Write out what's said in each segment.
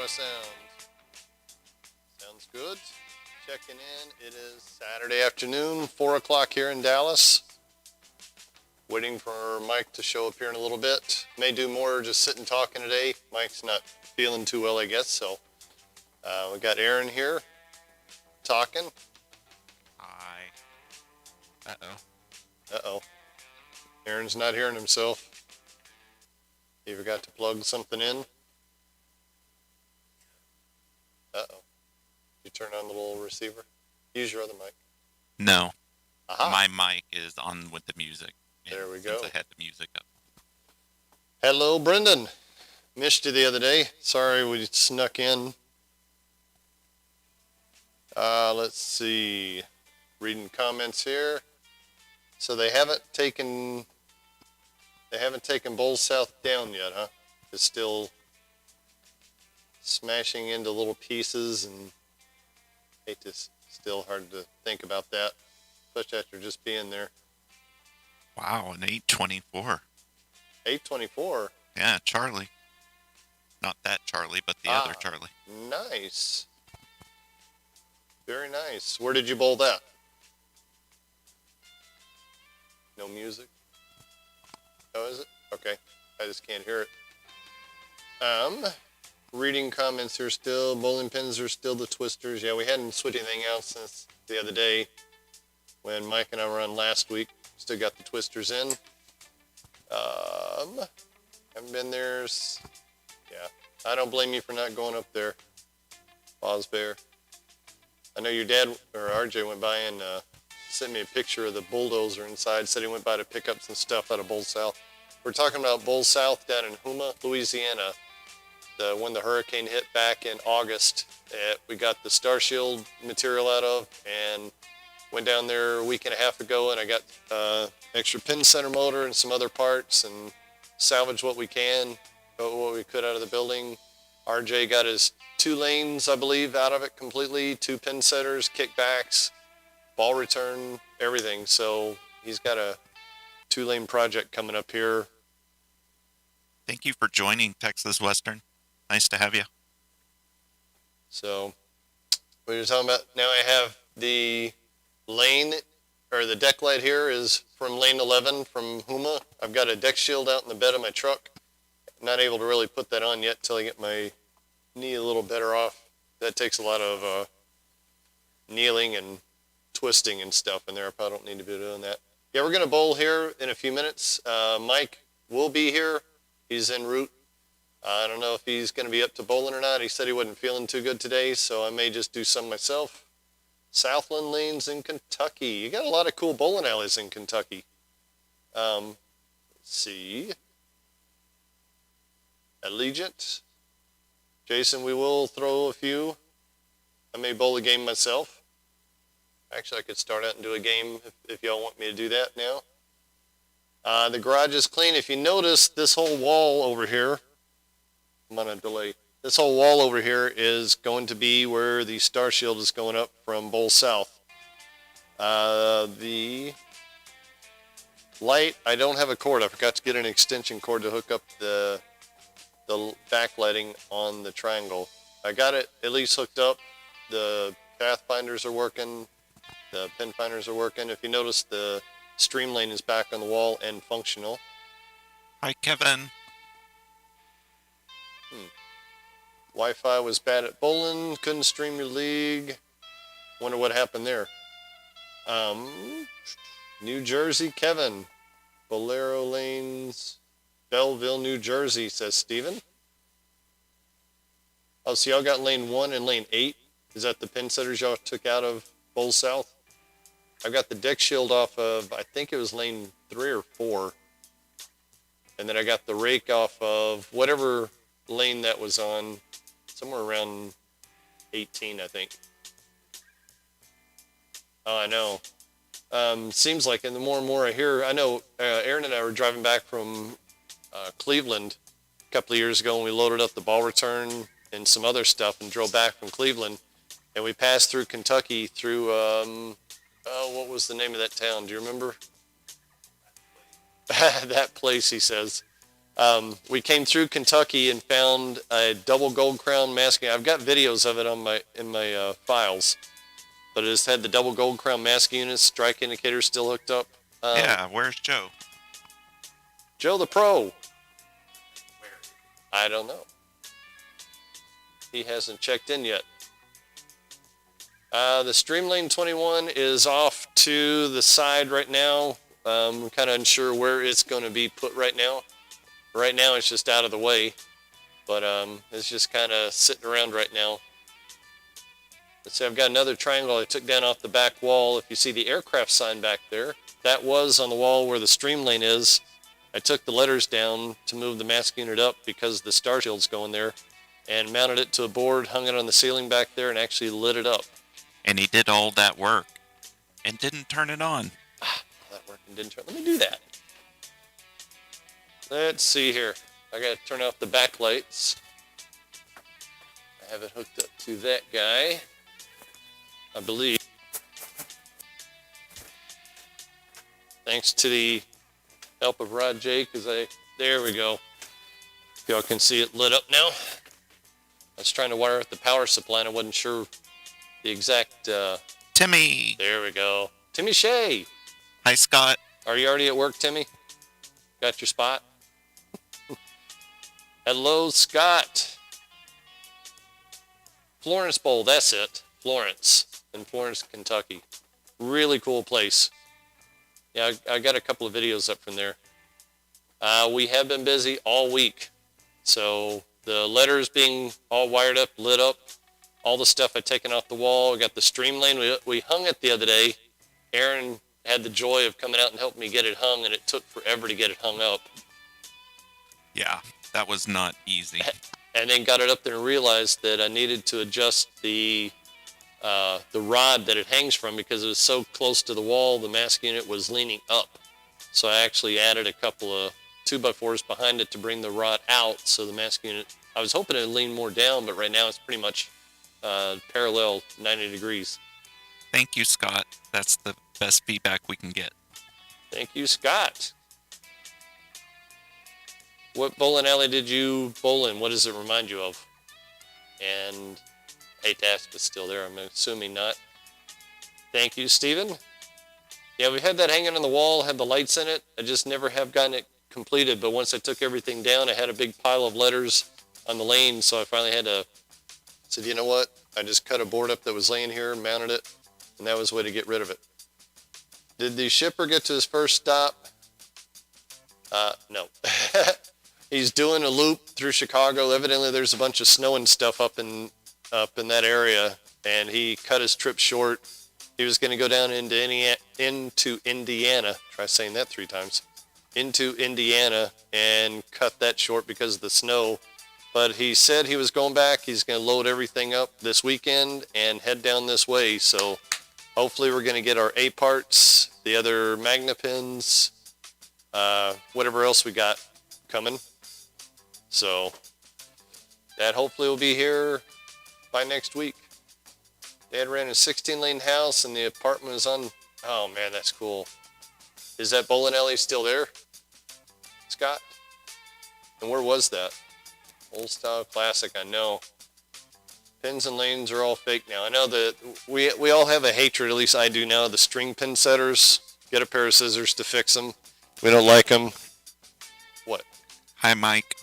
I sound? Sounds good. Checking in. It is Saturday afternoon, 4 o'clock here in Dallas. Waiting for Mike to show up here in a little bit. May do more just sitting talking today. Mike's not feeling too well, I guess, so we got Aaron here talking. Hi. Uh-oh. Uh-oh. Aaron's not hearing himself. He forgot to plug something in. Uh-oh. You turn on the little receiver? Use your other mic. No. Aha. My mic is on with the music. There we go. Since I had the music up. Hello, Brendan. Missed you the other day. Sorry we snuck in. Let's see. Reading comments here. So they haven't taken Bulls South down yet, huh? It's still smashing into little pieces, and still hard to think about that, especially after just being there. Wow, an 824. 824? Yeah, Charlie. Not that Charlie, but the other Charlie. Nice. Very nice. Where did you bowl that? No music? Oh, is it? Okay. I just can't hear it. Reading comments here still. Bowling pins are still the twisters. Yeah, we hadn't switched anything out since the other day when Mike and I were on last week. Still got the twisters in. Haven't been there. Yeah. I don't blame you for not going up there, Boz Bear. I know your dad, or RJ, went by and sent me a picture of the bulldozer inside. Said he went by to pick up some stuff out of Bull South. We're talking about Bull South down in Houma, Louisiana. When the hurricane hit back in August, we got the Star Shield material out of, and went down there a week and a half ago, and I got extra pin center motor and some other parts, and salvaged what we can, what we could out of the building. RJ got his 2 lanes, I believe, out of it completely, 2 pin setters, kickbacks, ball return, everything. So he's got a 2-lane project coming up here. Thank you for joining Texas Western. Nice to have you. So we were talking about, now I have the lane, or the deck light here is from lane 11 from Houma. I've got a deck shield out in the bed of my truck. I'm not able to really put that on yet till I get my knee a little better off. That takes a lot of kneeling and twisting and stuff in there. I probably don't need to be doing that. Yeah, we're going to bowl here in a few minutes. Mike will be here. He's en route. I don't know if he's going to be up to bowling or not. He said he wasn't feeling too good today, so I may just do some myself. Southland Lanes in Kentucky. You got a lot of cool bowling alleys in Kentucky. Let's see. Allegiant. Jason, we will throw a few. I may bowl a game myself. Actually, I could start out and do a game if y'all want me to do that now. The garage is clean. If you notice, this whole wall over here, I'm on a delay. This whole wall over here is going to be where the Star Shield is going up from Bull South. The light, I don't have a cord. I forgot to get an extension cord to hook up the backlighting on the triangle. I got it at least hooked up. The pathfinders are working. The pin finders are working. If you notice, the stream lane is back on the wall and functional. Hi, Kevin. Wi-Fi was bad at bowling. Couldn't stream your league. Wonder what happened there. New Jersey, Kevin. Bolero Lanes, Belleville, New Jersey, says Steven. Oh, so y'all got lane 1 and lane 8. Is that the pin setters y'all took out of Bull South? I've got the deck shield off of, I think it was lane 3 or 4. And then I got the rake off of whatever lane that was on, somewhere around 18, I think. Oh, I know. Seems like, and the more and more I hear, I know Aaron and I were driving back from Cleveland a couple of years ago, and we loaded up the ball return and some other stuff and drove back from Cleveland. And we passed through Kentucky through, what was the name of that town? Do you remember? That place, he says. We came through Kentucky and found a double gold crown masking. I've got videos of it on in my files, but it just had the double gold crown masking units, strike indicators still hooked up. Yeah, where's Joe? Joe the Pro. I don't know. He hasn't checked in yet. The Streamlane 21 is off to the side right now. I'm kind of unsure where it's going to be put right now. Right now it's just out of the way, but it's just kind of sitting around right now. Let's see, I've got another triangle I took down off the back wall. If you see the aircraft sign back there, that was on the wall where the Streamlane is. I took the letters down to move the mask unit up because the star shield's going there, and mounted it to a board, hung it on the ceiling back there, and actually lit it up. And he did all that work and didn't turn it on. That worked and didn't turn. Let me do that. Let's see here. I got to turn off the backlights. I have it hooked up to that guy, I believe. Thanks to the help of Rod J, there we go. Y'all can see it lit up now. I was trying to wire up the power supply and I wasn't sure the exact, Timmy! There we go. Timmy Shea. Hi, Scott. Are you already at work, Timmy? Got your spot? Hello, Scott. Florence Bowl, that's it. Florence, in Florence, Kentucky. Really cool place. Yeah, I got a couple of videos up from there. We have been busy all week. So the letters being all wired up, lit up, all the stuff I'd taken off the wall. I got the Streamlane. We hung it the other day. Aaron had the joy of coming out and helping me get it hung, and it took forever to get it hung up. Yeah, that was not easy. And then got it up there and realized that I needed to adjust the rod that it hangs from because it was so close to the wall, the mask unit was leaning up. So I actually added a couple of 2x4s behind it to bring the rod out so the mask unit, I was hoping it would lean more down, but right now it's pretty much parallel 90 degrees. Thank you, Scott. That's the best feedback we can get. Thank you, Scott. What bowling alley did you bowl in? What does it remind you of? And I hate to ask if it's still there. I'm assuming not. Thank you, Stephen. Yeah, we had that hanging on the wall, had the lights in it. I just never have gotten it completed, but once I took everything down, I had a big pile of letters on the lane, so I finally had to, said, you know what? I just cut a board up that was laying here, mounted it, and that was the way to get rid of it. Did the shipper get to his first stop? No. He's doing a loop through Chicago. Evidently, there's a bunch of snow and stuff up in that area, and he cut his trip short. He was going to go down into Indiana. Try saying that 3 times. Into Indiana and cut that short because of the snow. But he said he was going back. He's going to load everything up this weekend and head down this way. So hopefully we're going to get our A parts, the other magna pins, whatever else we got coming. So that hopefully will be here by next week. Dad ran a 16-lane house and the apartment is on, oh man, that's cool. Is that bowling alley still there, Scott? And where was that? Old style classic, I know. Pins and lanes are all fake now. I know that we all have a hatred, at least I do now, the string pin setters. Get a pair of scissors to fix them. We don't like them. What? Hi, Mike.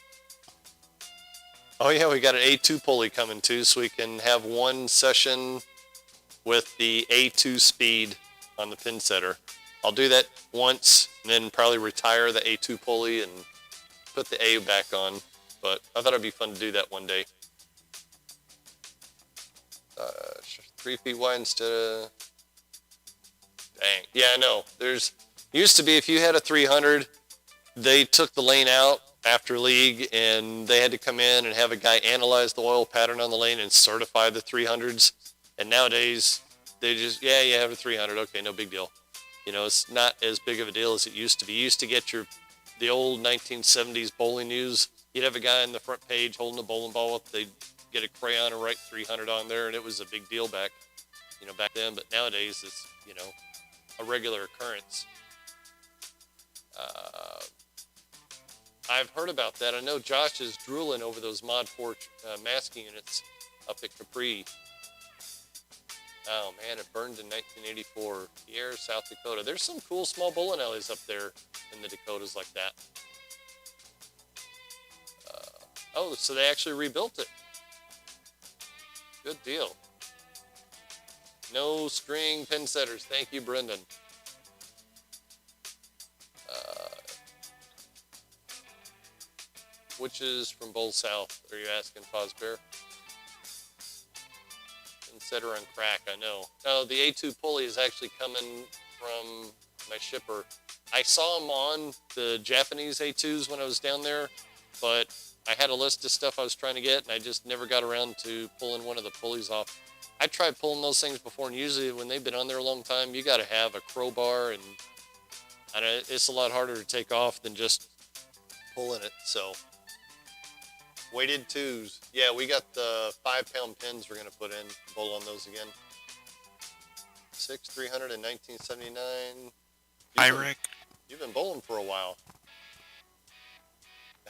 Oh yeah, we got an A2 pulley coming too, so we can have one session with the A2 speed on the pin setter. I'll do that once and then probably retire the A2 pulley and put the A back on. But I thought it'd be fun to do that one day. 3 feet wide instead of... Dang. Yeah, I know. There's used to be, if you had a 300, they took the lane out after league and they had to come in and have a guy analyze the oil pattern on the lane and certify the 300s. And nowadays, they just, yeah, you have a 300. Okay, no big deal. You know, it's not as big of a deal as it used to be. You used to get the old 1970s bowling news. You'd have a guy on the front page holding a bowling ball up. They'd get a crayon and write 300 on there, and it was a big deal back then. But nowadays, it's, a regular occurrence. I've heard about that. I know Josh is drooling over those Mod 4 masking units up at Capri. Oh man, it burned in 1984. Pierre, South Dakota. There's some cool small bowling alleys up there in the Dakotas like that. Oh, so they actually rebuilt it. Good deal. No string pin setters. Thank you, Brendan. Which is from Bowl South? Are you asking, Fosbear? Pin setter on crack, I know. No, the A2 pulley is actually coming from my shipper. I saw them on the Japanese A2s when I was down there, but I had a list of stuff I was trying to get, and I just never got around to pulling one of the pulleys off. I tried pulling those things before, and usually when they've been on there a long time, you got to have a crowbar, and it's a lot harder to take off than just pulling it. So, weighted twos. Yeah, we got the 5-pound pins we're going to put in. Bowl on those again. 300 in 1979. Hi, Rick. You've been bowling for a while.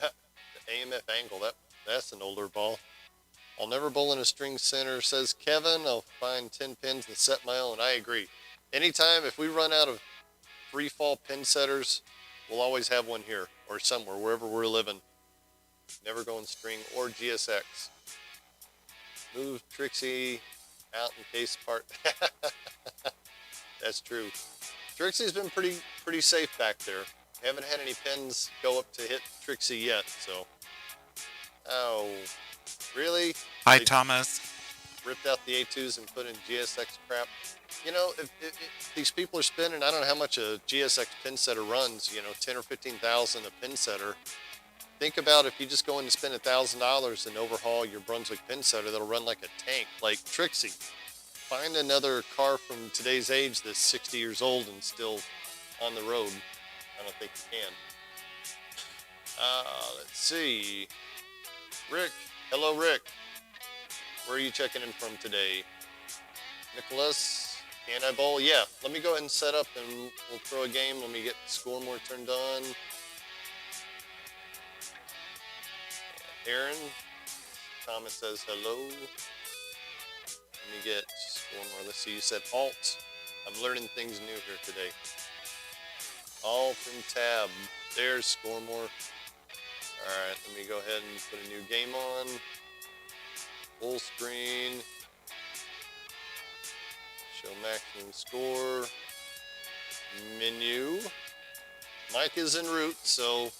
The AMF angle, that's an older ball. I'll never bowl in a string center, says Kevin. I'll find 10 pins and set my own. I agree. Anytime, if we run out of free fall pin setters, we'll always have one here or somewhere, wherever we're living. Never go in string or GSX. Move Trixie out in case part. That's true. Trixie's been pretty safe back there. Haven't had any pins go up to hit Trixie yet, so. Oh, really? Hi, They Thomas. ripped out the A2s and put in GSX crap. You know, if these people are spending, I don't know how much a GSX pin setter runs, 10 or 15,000 a pin setter. Think about if you just go in and spend $1,000 and overhaul your Brunswick pin setter that'll run like a tank, like Trixie. Find another car from today's age that's 60 years old and still on the road. I don't think you can. Let's see. Rick. Hello, Rick. Where are you checking in from today? Nicholas, can I bowl? Yeah, let me go ahead and set up and we'll throw a game. Let me get the score more turned on. Aaron, Thomas says hello. Let me get score more. Let's see, you said Alt. I'm learning things new here today. Alt and tab. There's score more. Alright, let me go ahead and put a new game on. Full screen. Show maximum score. Menu. Mike is en route, so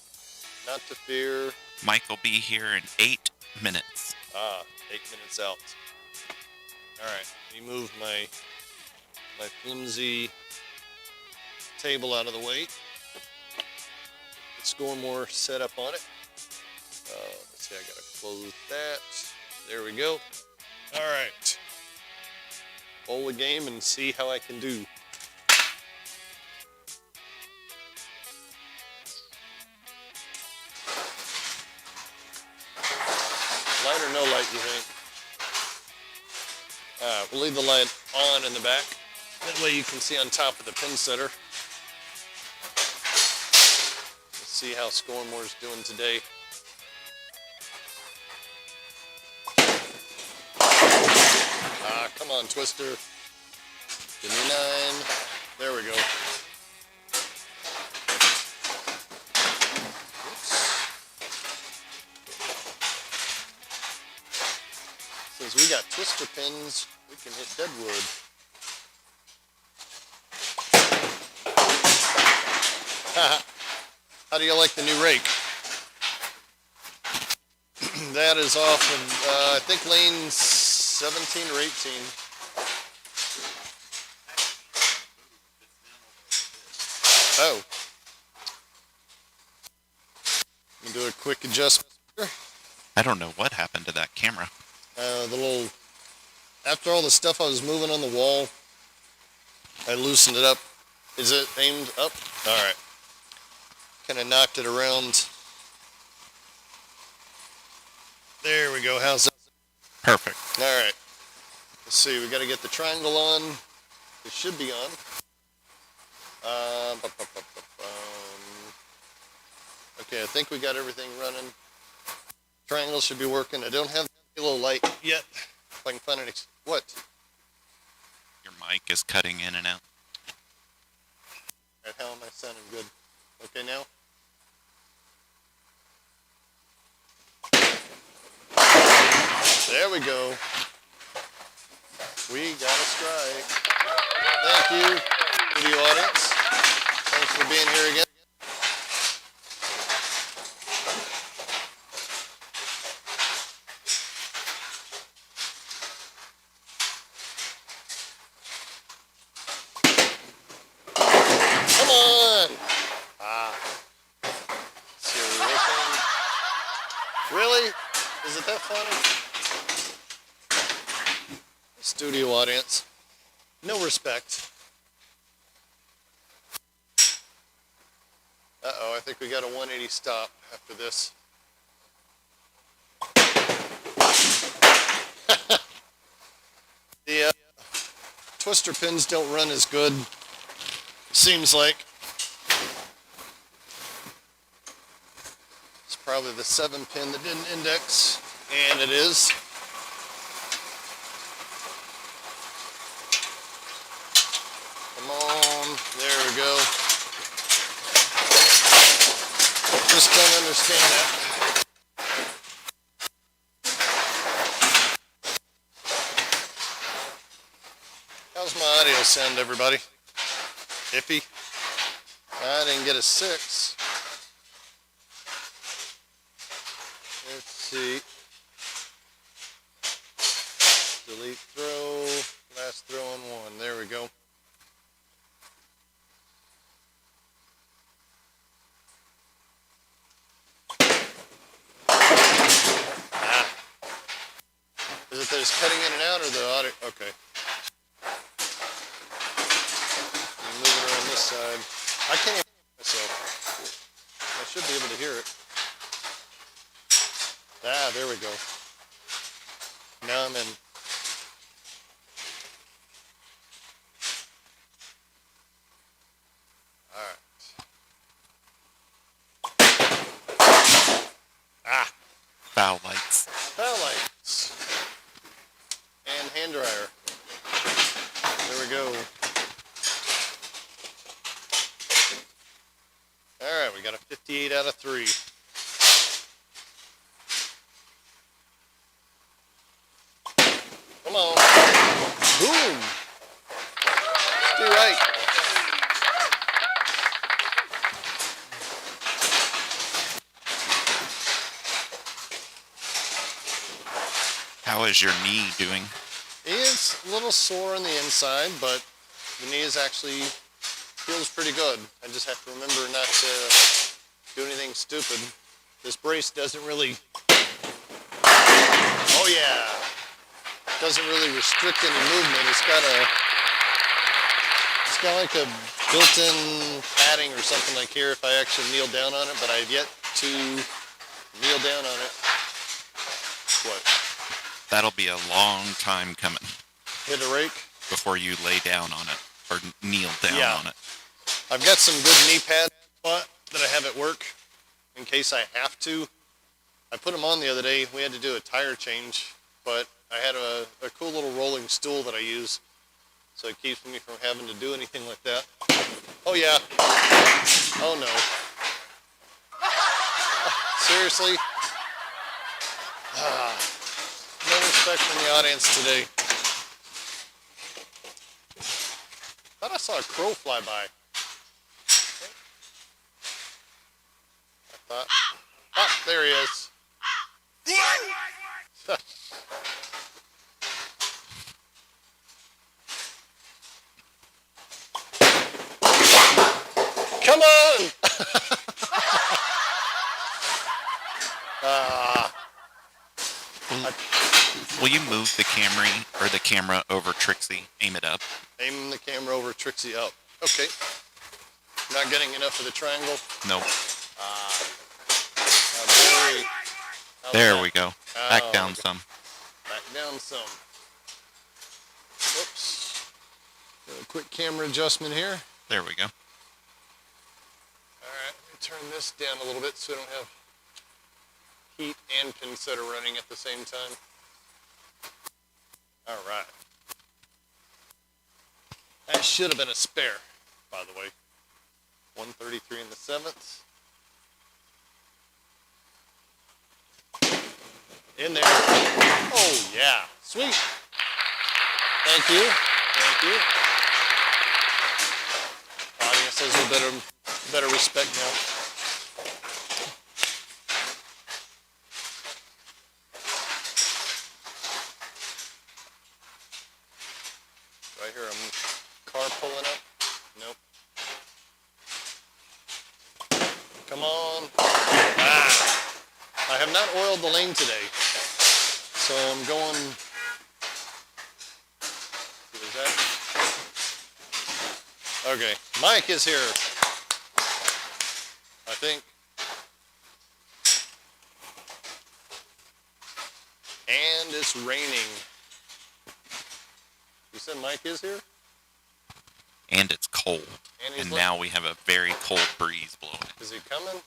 not to fear. Mike will be here in 8 minutes. 8 minutes out. Alright, let me move my flimsy table out of the way. Score more set up on it. Let's see, I gotta close that. There we go. All right. Bowl a game and see how I can do. Light or no light, you think? We'll leave the light on in the back. That way you can see on top of the pin setter. Let's see how Scoremore's doing today. Come on, Twister. Give me 9. There we go. Oops. Since we got Twister pins, we can hit deadwood. How do you like the new rake? That is off of, I think lane 17 or 18. Oh. Let me do a quick adjustment here. I don't know what happened to that camera. After all the stuff I was moving on the wall, I loosened it up. Is it aimed up? All right. Kind of knocked it around. There we go. How's that? Perfect. All right. Let's see. We got to get the triangle on. It should be on. Okay, Okay, I think we got everything running. Triangle should be working. I don't have the halo light yet. If I can find any. What? Your mic is cutting in and out. All right, how am I sounding good? Okay now? There we go. We got a strike. Thank you to the audience. Thanks for being here again. Come on! See you working. Really? Is it that funny? Studio audience. No respect. Uh-oh, I think we got a 180 stop after this. The twister pins don't run as good, seems like. It's probably the 7 pin that didn't index, and it is. Come on, there we go. Just don't understand that. How's my audio sound, everybody? Iffy? I didn't get a 6. Let's see. Delete throw. Last throw on 1. There we go. Is it that it's cutting in and out or the audio? Okay. I'm moving around this side. I can't even hear myself. I should be able to hear it. Ah, there we go. Now I'm in. All right. Ah. Bow lights. Bow lights. And hand dryer. There we go. All right, we got a 58 out of 3. Come on. Boom. Let's do right. How is your knee doing? It's a little sore on the inside, but the knee is actually feels pretty good. I just have to remember not to do anything stupid. This brace doesn't really, oh yeah, doesn't really restrict any movement. It's got like a built-in padding or something like here if I actually kneel down on it, but I've yet to kneel down on it. What? That'll be a long time coming Hit a rake? before you lay down on it or kneel down on it. I've got some good knee pads that I have at work in case I have to. I put them on the other day. We had to do a tire change, but I had a cool little rolling stool that I use, so it keeps me from having to do anything like that. Oh yeah. Oh no. Seriously? No respect from the audience today. Thought I saw a crow fly by. I thought. Oh, there he is. Come on! Will you move the camera over Trixie? Aim it up. Aim the camera over Trixie up. Okay. Not getting enough of the triangle. Nope. There There we go. Back down some. Back down some. Whoops. Do a quick camera adjustment here. There we go. All right. turn this down a little bit so we don't have heat and pin setter running at the same time. All right. That should have been a spare, by the way. 133 in the 7th. In there. Oh, yeah. Sweet. Thank you. Thank you. Audience has a little better respect now. Right here, car pulling up. Nope. Come on. Ah. I have not oiled the lane today. So I'm going. Is that? Okay. Mike is here. I think. And it's raining. You said Mike is here? And it's cold. And now we have a very cold breeze blowing. Is he coming?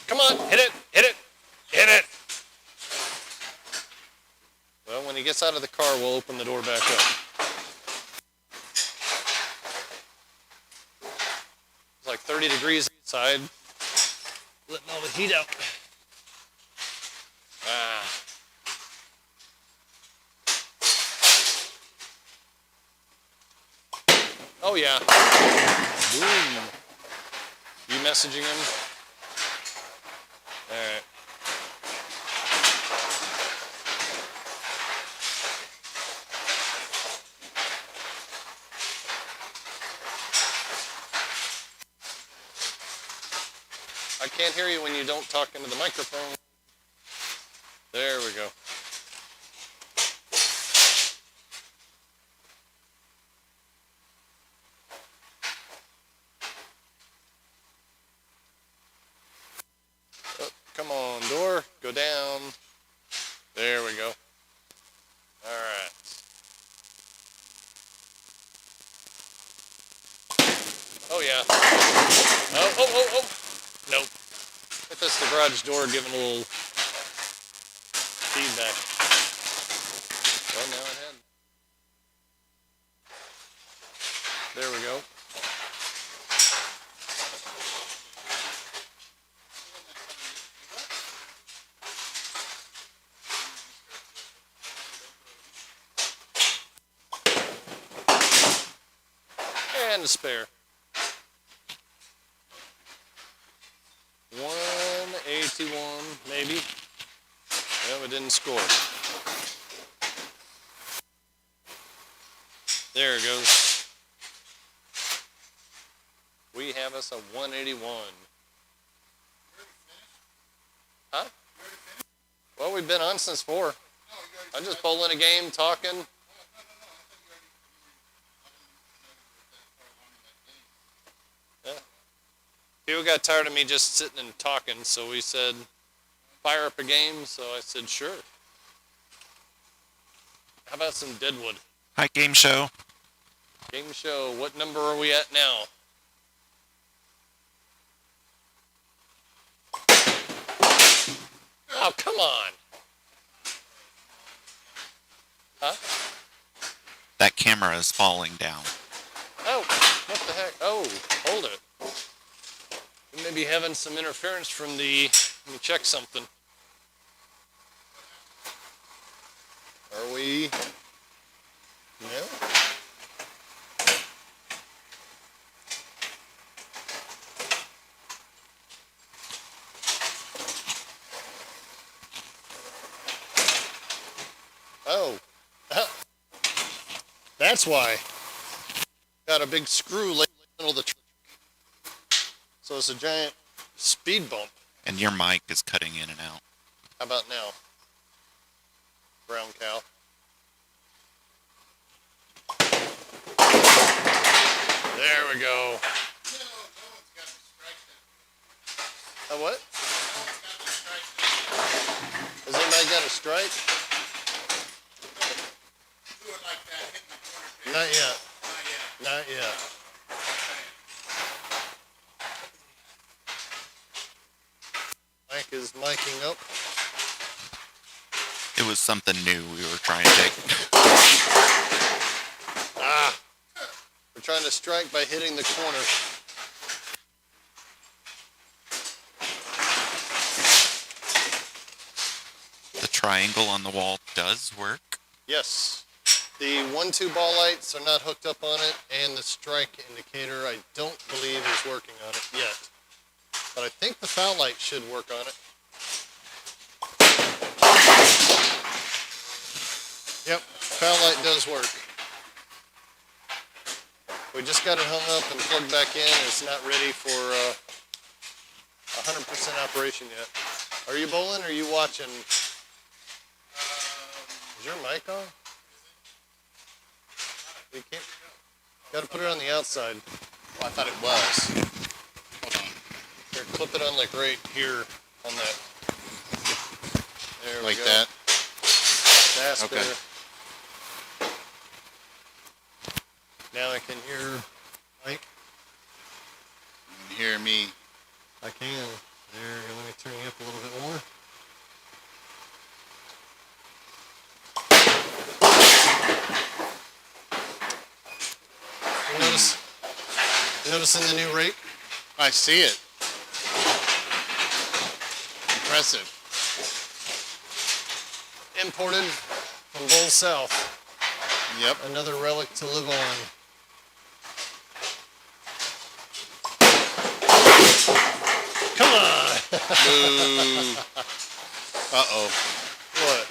Come on, hit it, hit it, hit it. Well, when he gets out of the car, we'll open the door back up. It's like 30 degrees outside. Letting all the heat out. Ah. Oh yeah. Boom. You messaging him? All right. I can't hear you when you don't talk into the microphone. There we go. Oh, come on, door, go down. There we go. All right. Oh yeah. Oh. Nope. I think that's the garage door giving a little feedback. Well, now it had. There we go. And a spare. 181, maybe. No, it didn't score. There it goes. We have us a 181. Huh? Well, we've been on since 4. I'm just bowling a game, talking. Yeah. People got tired of me just sitting and talking, so we said, fire up a game. So I said, sure. How about some Deadwood? Hi, game show. Game show. What number are we at now? Oh, come on. Huh? That camera is falling down. Oh, what the heck? Oh, hold it. We may be having some interference from the... Let me check something. Are we... No? Oh. That's why. Got a big screw laid in the middle of the truck. So it's a giant speed bump. And your mic is cutting in and out. How about now? Brown cow. There we go. A what? got a strike? Do it like that, hitting the corner. Not yet. Not yet. Not yet. Mike is miking up. It was something new we were trying to take. We're trying to strike by hitting the corner. The triangle on the wall does work. Yes. The 1-2 ball lights are not hooked up on it, and the strike indicator I don't believe is working on it yet. But I think the foul light should work on it. Yep, foul light does work. We just got it hung up and plugged back in. It's not ready for 100% operation yet. Are you bowling or are you watching? Is your mic on? You can't. Got to put it on the outside. Oh, I thought it was. Hold on. Here, clip it on like right here on that. There we Like go. that? That's Okay. better. Now I can hear Mike. You can hear me. I can. There, let me turn you up a little bit more. Noticing the new rate? I see it. Impressive. Imported from Bull South. Yep. Another relic to live on. Come on! Boo. Uh-oh. What?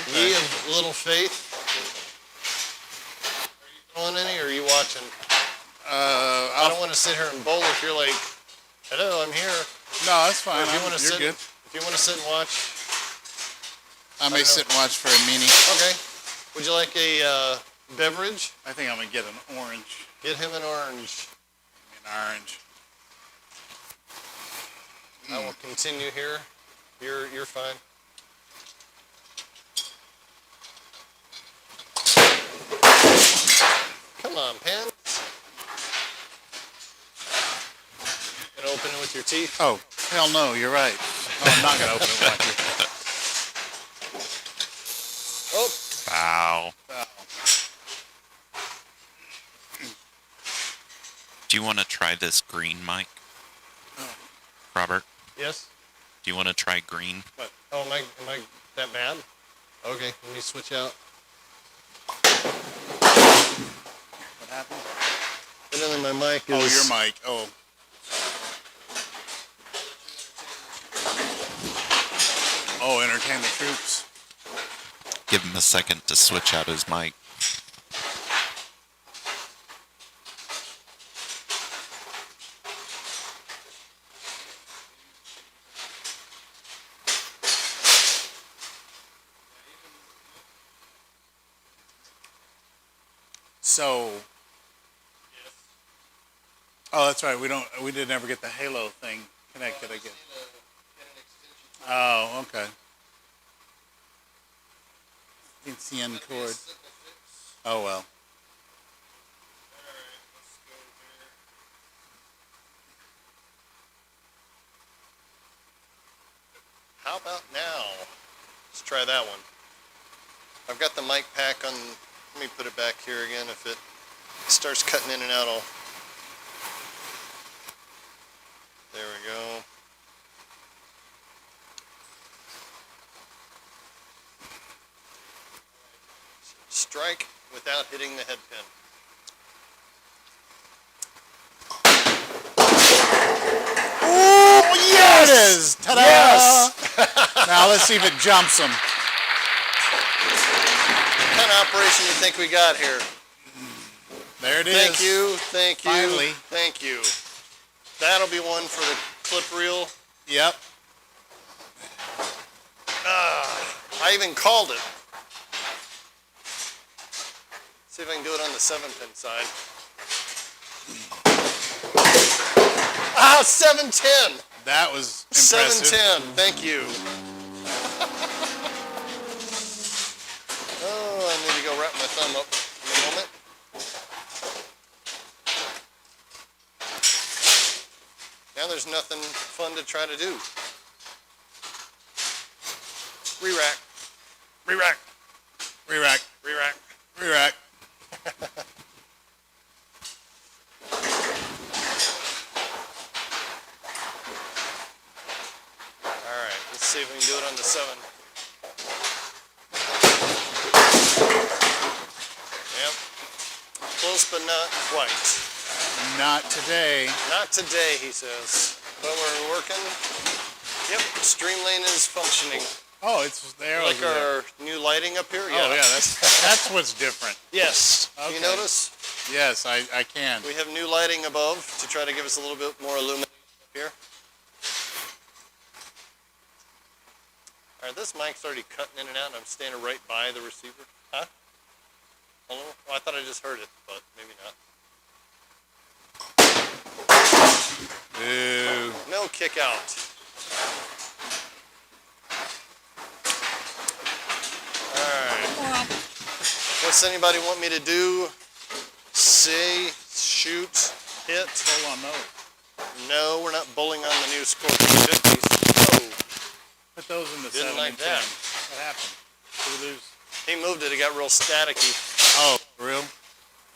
Okay. Ye of little faith. Are you throwing any or are you watching? I don't want to sit here and bowl if you're like, hello, I'm here. No, that's fine. If you want to You're sit, good. if you want to sit and watch, I may sit and watch for a meanie. okay. Would you like a beverage? I think I'm going to get an orange. Get him an orange. An orange. I will continue here. You're fine. Come on, Pen. Gonna open it with your teeth? Oh, hell no, you're right. No, I'm not going to open it like you. Oh, Wow. Oh. Do you want to try this green mic? Robert, yes. do you want to try green? What? Oh, am I that bad? Okay, let me switch out. What happened? Evidently my mic is... Oh, your mic. Oh. Oh, entertain the troops. Give him a second to switch out his mic. So. Oh, that's right. We didn't ever get the Halo thing connected, I guess. Oh, okay. It's the end cord. Oh, well. How about now? Let's try that one. I've got the mic pack on. Let me put it back here again. If it starts cutting in and out, I'll... There we go. Strike without hitting the head pin. Oh, yes! There it is! Ta-da! Yes! Now let's see if it jumps them. What kind of operation you think we got here? There it is. Thank you, thank you, Finally. thank you. That'll be one for the clip reel. Yep. I even called it. See if I can do it on the 7-pin side. Ah, 710. That was impressive. 710. Thank you. Oh, I need to go wrap my thumb up in a moment. Now there's nothing fun to try to do. Re-rack. Re-rack. Re-rack. Re-rack. Re-rack. All right, let's see if we can do it on the 7. Yep. Close but not quite. Not today. Not today, he says. But we're working. Yep, stream lane is functioning. Oh, it's there. Like our new lighting up here? Oh, yeah, that's what's different. Yes. Okay. You notice? Yes, I can. We have new lighting above to try to give us a little bit more illumination up here. All right, this mic's already cutting in and out, and I'm standing right by the receiver. Huh? Hello? Oh, I thought I just heard it, but maybe not. Boo. No kick out. Alright. What's anybody want me to do? Say, shoot, hit? Hold on, no. No, we're not bowling on the new Scorpion 50s. Oh, Put those in the Didn't 7 like and 10. that. What happened? Did we lose? he moved it. It got real staticky. Oh, for real?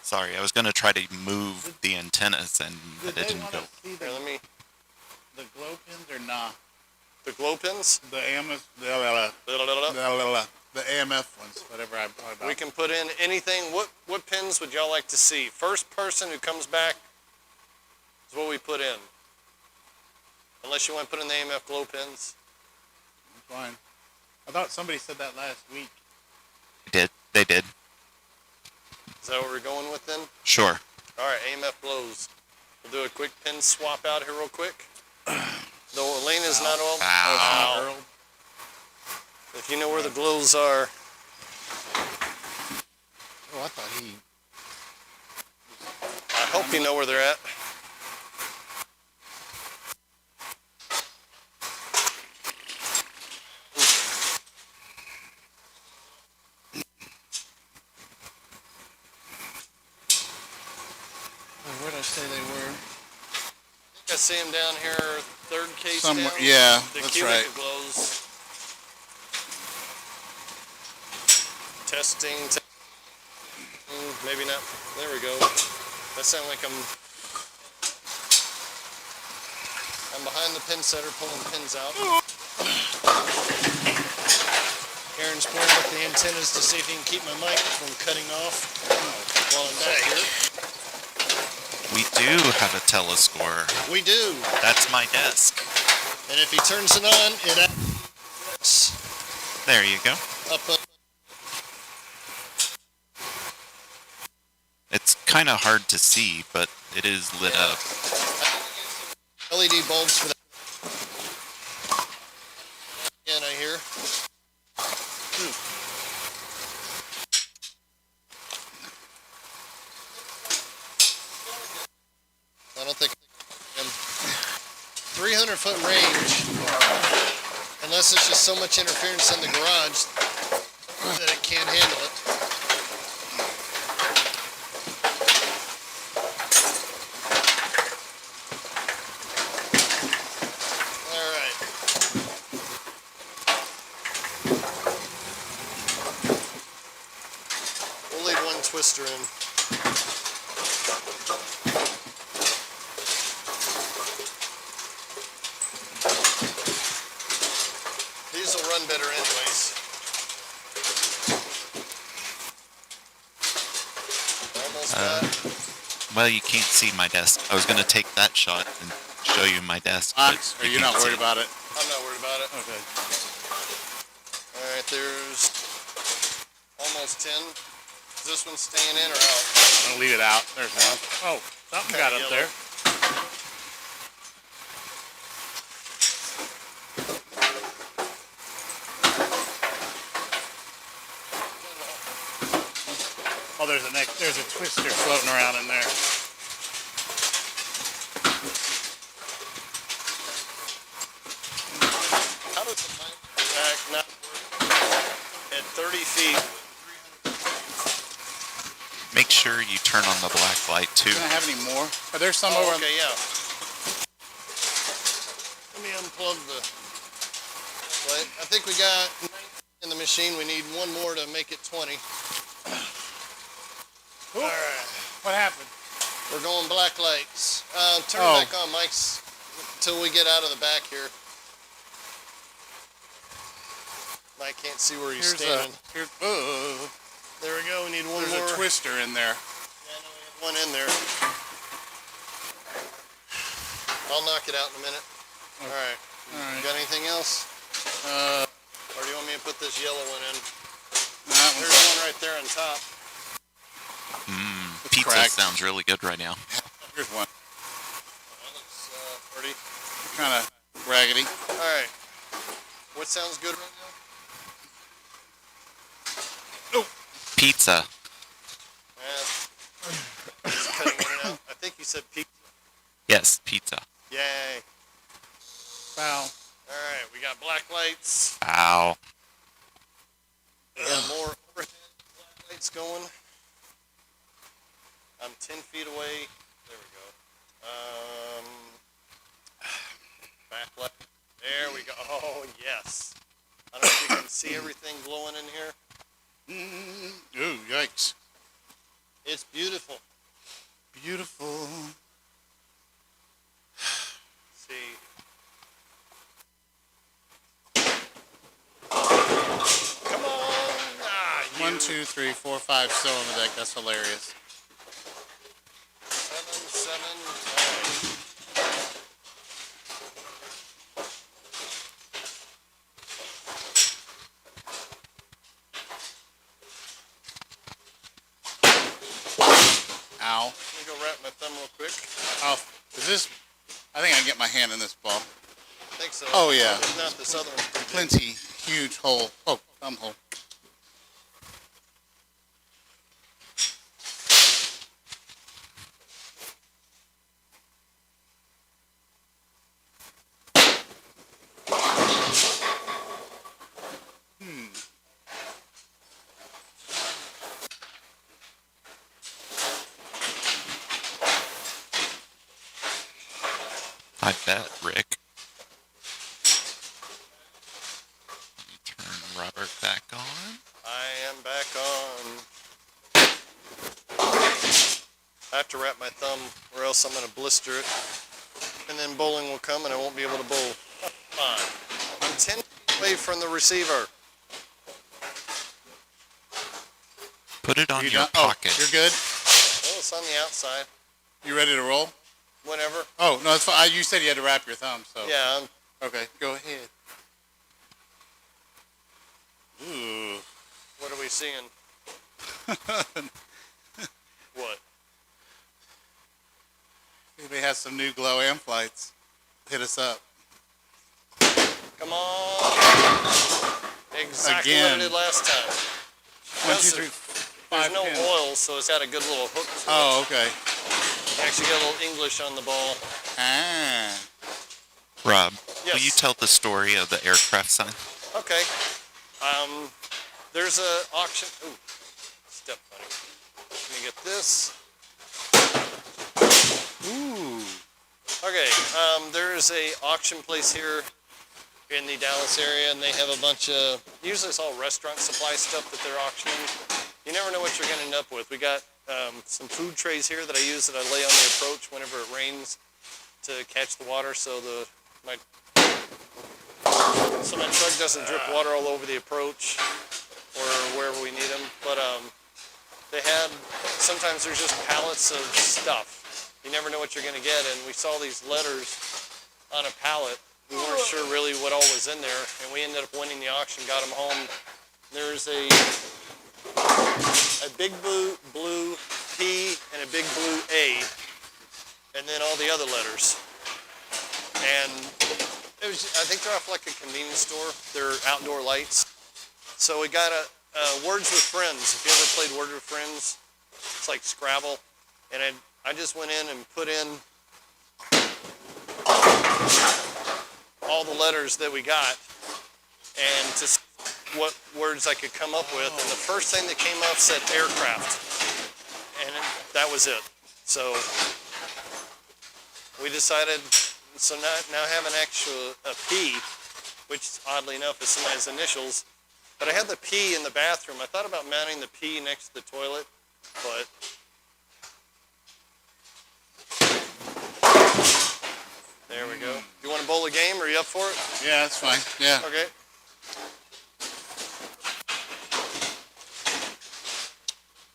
Sorry, I was going to try to move the antennas and Did it they didn't want go. to see Here, let me. the glow pins or nah? The glow pins? The AMF, the AMF ones, whatever I'm talking about. We can put in anything. What pins would y'all like to see? First person who comes back is what we put in. Unless you want to put in the AMF glow pins. Fine. I thought somebody said that last week. They did. Is that what we're going with then? Sure. All right, AMF glows. We'll do a quick pin swap out here real quick. The lane is not all. Ow. Earl. If you know where the glows are. Oh, I thought he... I hope you know where they're at. Where did I say they were? I see them down here, third case Somewhere, down. yeah, The that's cubic right. glows. Testing. Maybe not. There we go. That sounds like I'm behind the pin setter pulling pins out. Aaron's pulling up the antennas to see if he can keep my mic from cutting off while I'm back here. We do have a telescore. We do. That's my desk. And if he turns it on, it acts There you go. up. It's kind of hard to see, but it is lit up. LED bulbs for that. Again, I hear. I don't think 300-foot range, unless it's just so much interference in the garage that it can't handle it. All right. We'll leave one twister in. These will run better anyways. Almost got. Well, you can't see my desk. I was going to take that shot and show you my desk. but Are you can't not worried see. about it? I'm not worried about it. Okay. All right, there's almost 10. Is this one staying in or out? I'm gonna leave it out. There's one. Oh, something got up Yellow. there. Oh, there's a twister floating around in there. 30 feet. Make sure you turn on the black light too. Do I have any more? Are there some Oh, over? okay, yeah. Let me unplug the light. I think we got 19 in the machine. We need one more to make it 20. Ooh, All right. what happened? We're going black lights. Turn Oh. it back on, Mike's, until we get out of the back here. Mike can't see where he's standing. There we go. We need one There's more. a twister in there. Yeah, I know we have one in there. I'll knock it out in a minute. Okay. All right. All right. You got anything else? Or do you want me to put this yellow one in? That There's one's one right there on top. Pizza cracked. sounds really good right now. Here's one. That looks pretty. Kind of raggedy. All right. What sounds good right now? Pizza. It's cutting in and out. I think you said pizza. Yes, pizza. Yay. Wow. All right. We got black lights. Ow. We got more overhead black lights going. I'm 10 feet away. There we go. Backlight. There we go. Oh, yes. I don't know if you can see everything glowing in here. Ooh, yikes. It's beautiful. Beautiful. See. Come on. Ah, you. 1, 2, 3, 4, 5 still on the deck. That's hilarious. 7. All right. Ow. Let me go wrap my thumb real quick. Oh, is this? I think I can get my hand in this ball. I think so. Oh, yeah. If not, this other one's pretty big. Plenty. Huge hole. Oh, thumb hole. I bet, Rick. Let me turn Robert back on. I am back on. I have to wrap my thumb or else I'm going to blister it. And then bowling will come and I won't be able to bowl. Come on. I'm 10 feet away from the receiver. Put it on You your done? pocket. Oh, you're good? Well, it's on the outside. You ready to roll? Whenever. Oh, no, it's fine. You said you had to wrap your thumb, so. Yeah, Okay, go ahead. Ooh. what are we seeing? What? Anybody has some new glow amp lights? Hit us up. Come on. Exactly what I Again. did last time. 1, 2, 3, There's 5 no pins. oil, so it's got a good little hook to it. Oh, okay. You actually got a little English on the ball. Ah. Rob, Yes. will you tell the story of the aircraft sign? Okay. There's a auction. Ooh, step funny. Let me get this. Ooh. Okay. There's a auction place here in the Dallas area, and they have a bunch of. Usually, it's all restaurant supply stuff that they're auctioning. You never know what you're going to end up with. We got some food trays here that I use that I lay on the approach whenever it rains to catch the water, so my truck doesn't drip water all over the approach or wherever we need them. But sometimes there's just pallets of stuff. You never know what you're going to get, and we saw these letters on a pallet. We weren't sure really what all was in there, and we ended up winning the auction, got them home. There's a big blue P and a big blue A, and then all the other letters. And I think they're off like a convenience store. They're outdoor lights. So we got a Words with Friends. If you ever played Words with Friends, it's like Scrabble. And I just went in and put in all the letters that we got, and to what words I could come up with, and the first thing that came up said aircraft, and that was it. So we decided, so now have an actual a P, which oddly enough is somebody's initials, but I had the P in the bathroom. I thought about mounting the P next to the toilet, but there we go. You want to bowl a game? Are you up for it? Yeah, that's fine. Yeah. Okay.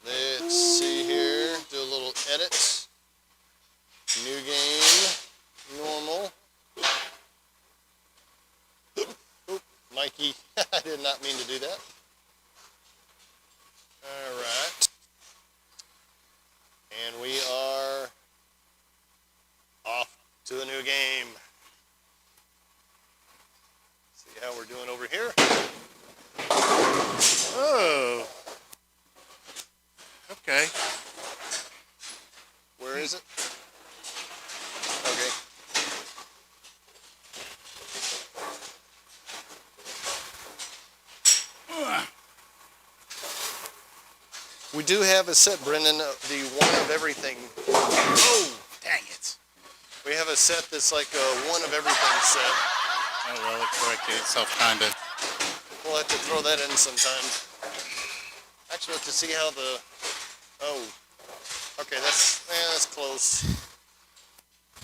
Let's see here. Do a little edit. New game. Normal. Oop, Mikey. I did not mean to do that. All right. And we are off to a new game. See how we're doing over here. Oh. Okay. Where is it? Okay. We do have a set, Brendan, the one of everything. Oh, dang it. We have a set that's like a one of everything set. Oh, well, it corrected itself, kind of. We'll have to throw that in sometime. Actually, we'll have to see how the... Oh. Okay, that's close.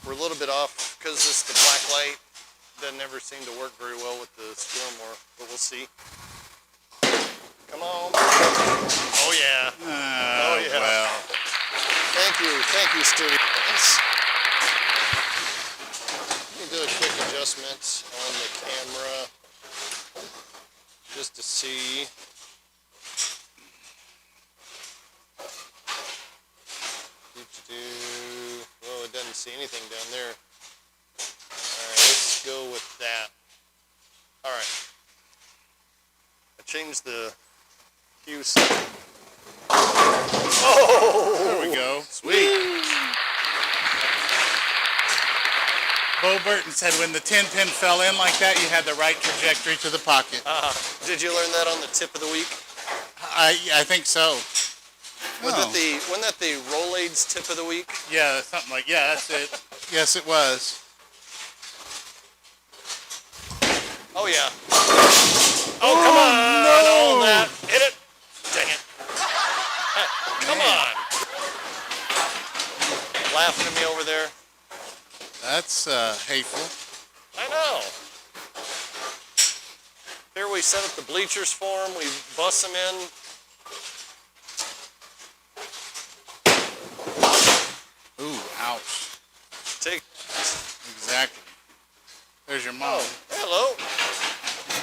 We're a little bit off because it's the black light. Doesn't ever seem to work very well with the storm warp, but we'll see. Come on. Oh, yeah. Oh, yeah. Well. Thank you, studio. Let me do a quick adjustment on the camera just to see. Oh, it doesn't see anything down there. All right, let's go with that. All right. I changed the hue setting. Oh! There we go. Sweet. Bo Burton said when the 10-pin fell in like that, you had the right trajectory to the pocket. Did you learn that on the tip of the week? I think so. Wasn't that the Rolaids tip of the week? Yeah, something like, yeah, that's it. Yes, it was. Oh, yeah. Oh, come on. no. All that. Hit it. Dang it. Come on. Laughing at me over there. That's hateful. I know. Here we set up the bleachers for them. We bust them in. Ooh, ouch. Take. Exactly. There's your mom. Oh, hello.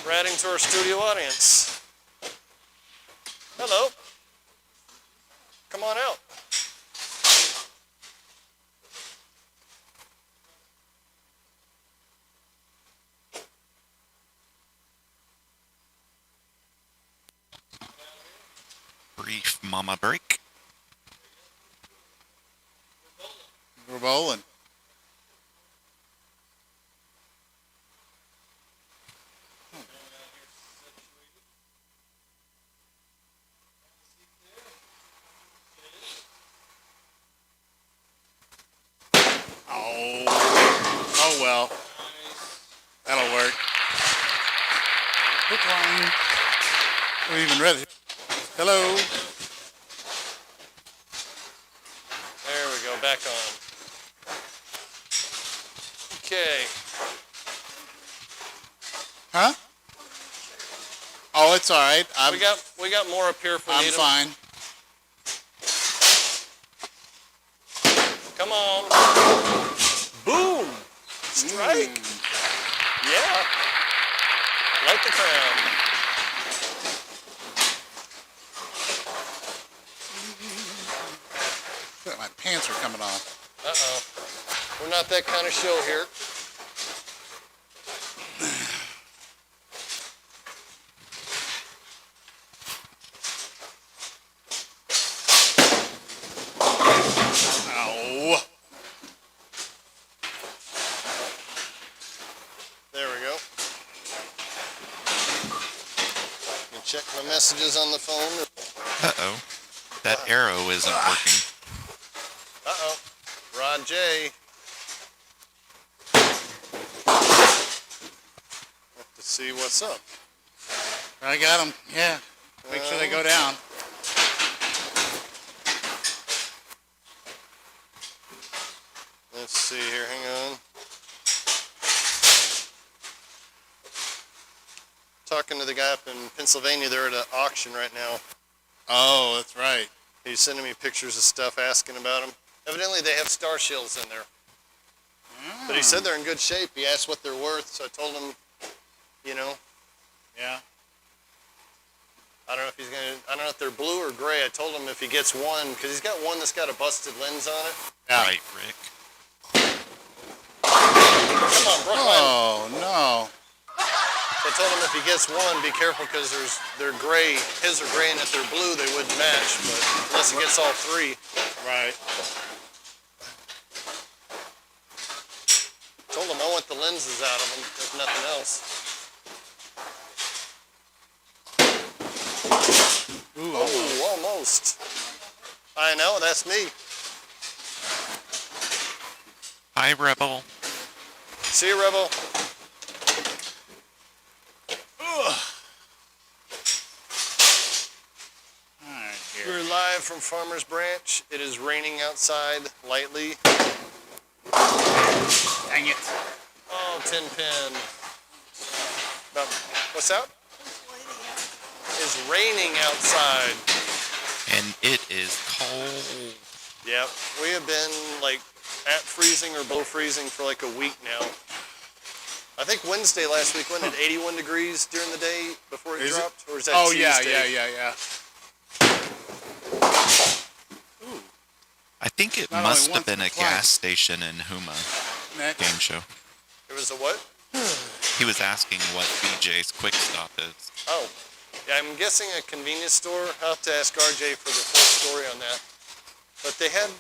Ratting to our studio audience. Hello. Come on out. Brief mama break. We're bowling. Oh well. That'll work. Hook line. We're even ready. Hello. There we go, back on. Okay. Huh? Oh, it's all right. We got more up here if we I'm need 'em. fine. Come on. Boom. Strike. Yeah. Like the crown. My pants are coming off. Uh-oh. We're not that kind of show here. Ow. There we go. My messages on the phone. Uh-oh. That arrow isn't working. Uh-oh. Rod J. Have to see what's up. I got them. Yeah. Make sure they go down. Let's see here. Hang on. Talking to the guy up in Pennsylvania. They're at an auction right now. Oh, that's right. He's sending me pictures of stuff, asking about them. Evidently, they have star shields in there. But he said they're in good shape. He asked what they're worth, so I told him, you know. Yeah. I don't know if he's gonna. I don't know if they're blue or gray. I told him if he gets one, because he's got one that's got a busted lens on it. Yeah. Right, Rick. Come on, Brooklyn. Oh, no. I told him if he gets one, be careful because they're gray. His are gray, and if they're blue, they wouldn't match. But unless he gets all three. Right. Told him I want the lenses out of them, if nothing else. Ooh, Oh, almost. I know, that's me. Hi, Rebel. See you, Rebel. All right, here. We're live from Farmer's Branch. It is raining outside lightly. Dang it. Oh, 10 pin. What's that? It's raining outside. And it is cold. Yep, we have been like at freezing or below freezing for like a week now. I think Wednesday last week went at 81 degrees during the day before it dropped. Or is that Tuesday? Yeah. I think it Not must only have been a once, but gas station in Huma Next. game show. It was a what? He was asking what BJ's Quick Stop is. Oh, yeah, I'm guessing a convenience store. I'll have to ask RJ for the full story on that. But they had,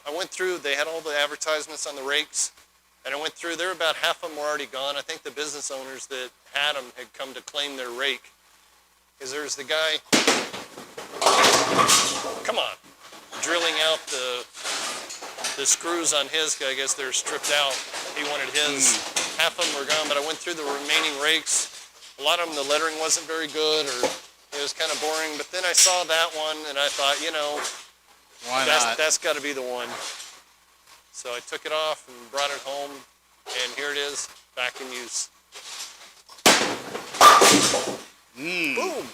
I went through, they had all the advertisements on the rakes, and I went through, there about half of them were already gone. I think the business owners that had them had come to claim their rake. Because there's the guy, come on, drilling out the screws on his, I guess they're stripped out. He wanted his. Half of them were gone, but I went through the remaining rakes. A lot of them, the lettering wasn't very good, or it was kind of boring. But then I saw that one, and I thought, you know, Why not? that's got to be the one. So I took it off and brought it home, and here it is, back in use. Boom.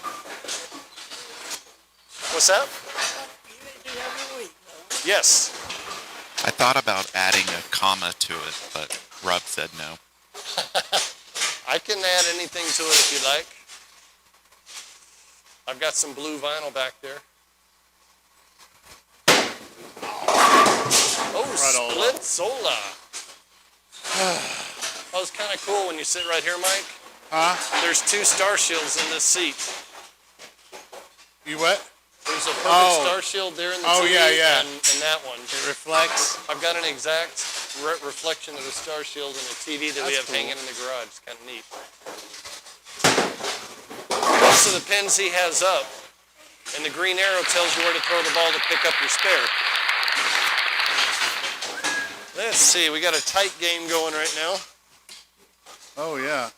What's that? Yes. I thought about adding a comma to it, but Rob said no. I can add anything to it if you like. I've got some blue vinyl back there. Oh, split sola. That was kind of cool when you sit right here, Mike. Huh? There's 2 star shields in this seat. You what? There's a perfect star shield there in the TV yeah. and that one. It reflects. I've got an exact reflection of the star shield in a TV that we have hanging in the garage. It's kind of neat. Most of the pins he has up, and the green arrow tells you where to throw the ball to pick up your spare. Let's see, we got a tight game going right now. Oh, yeah.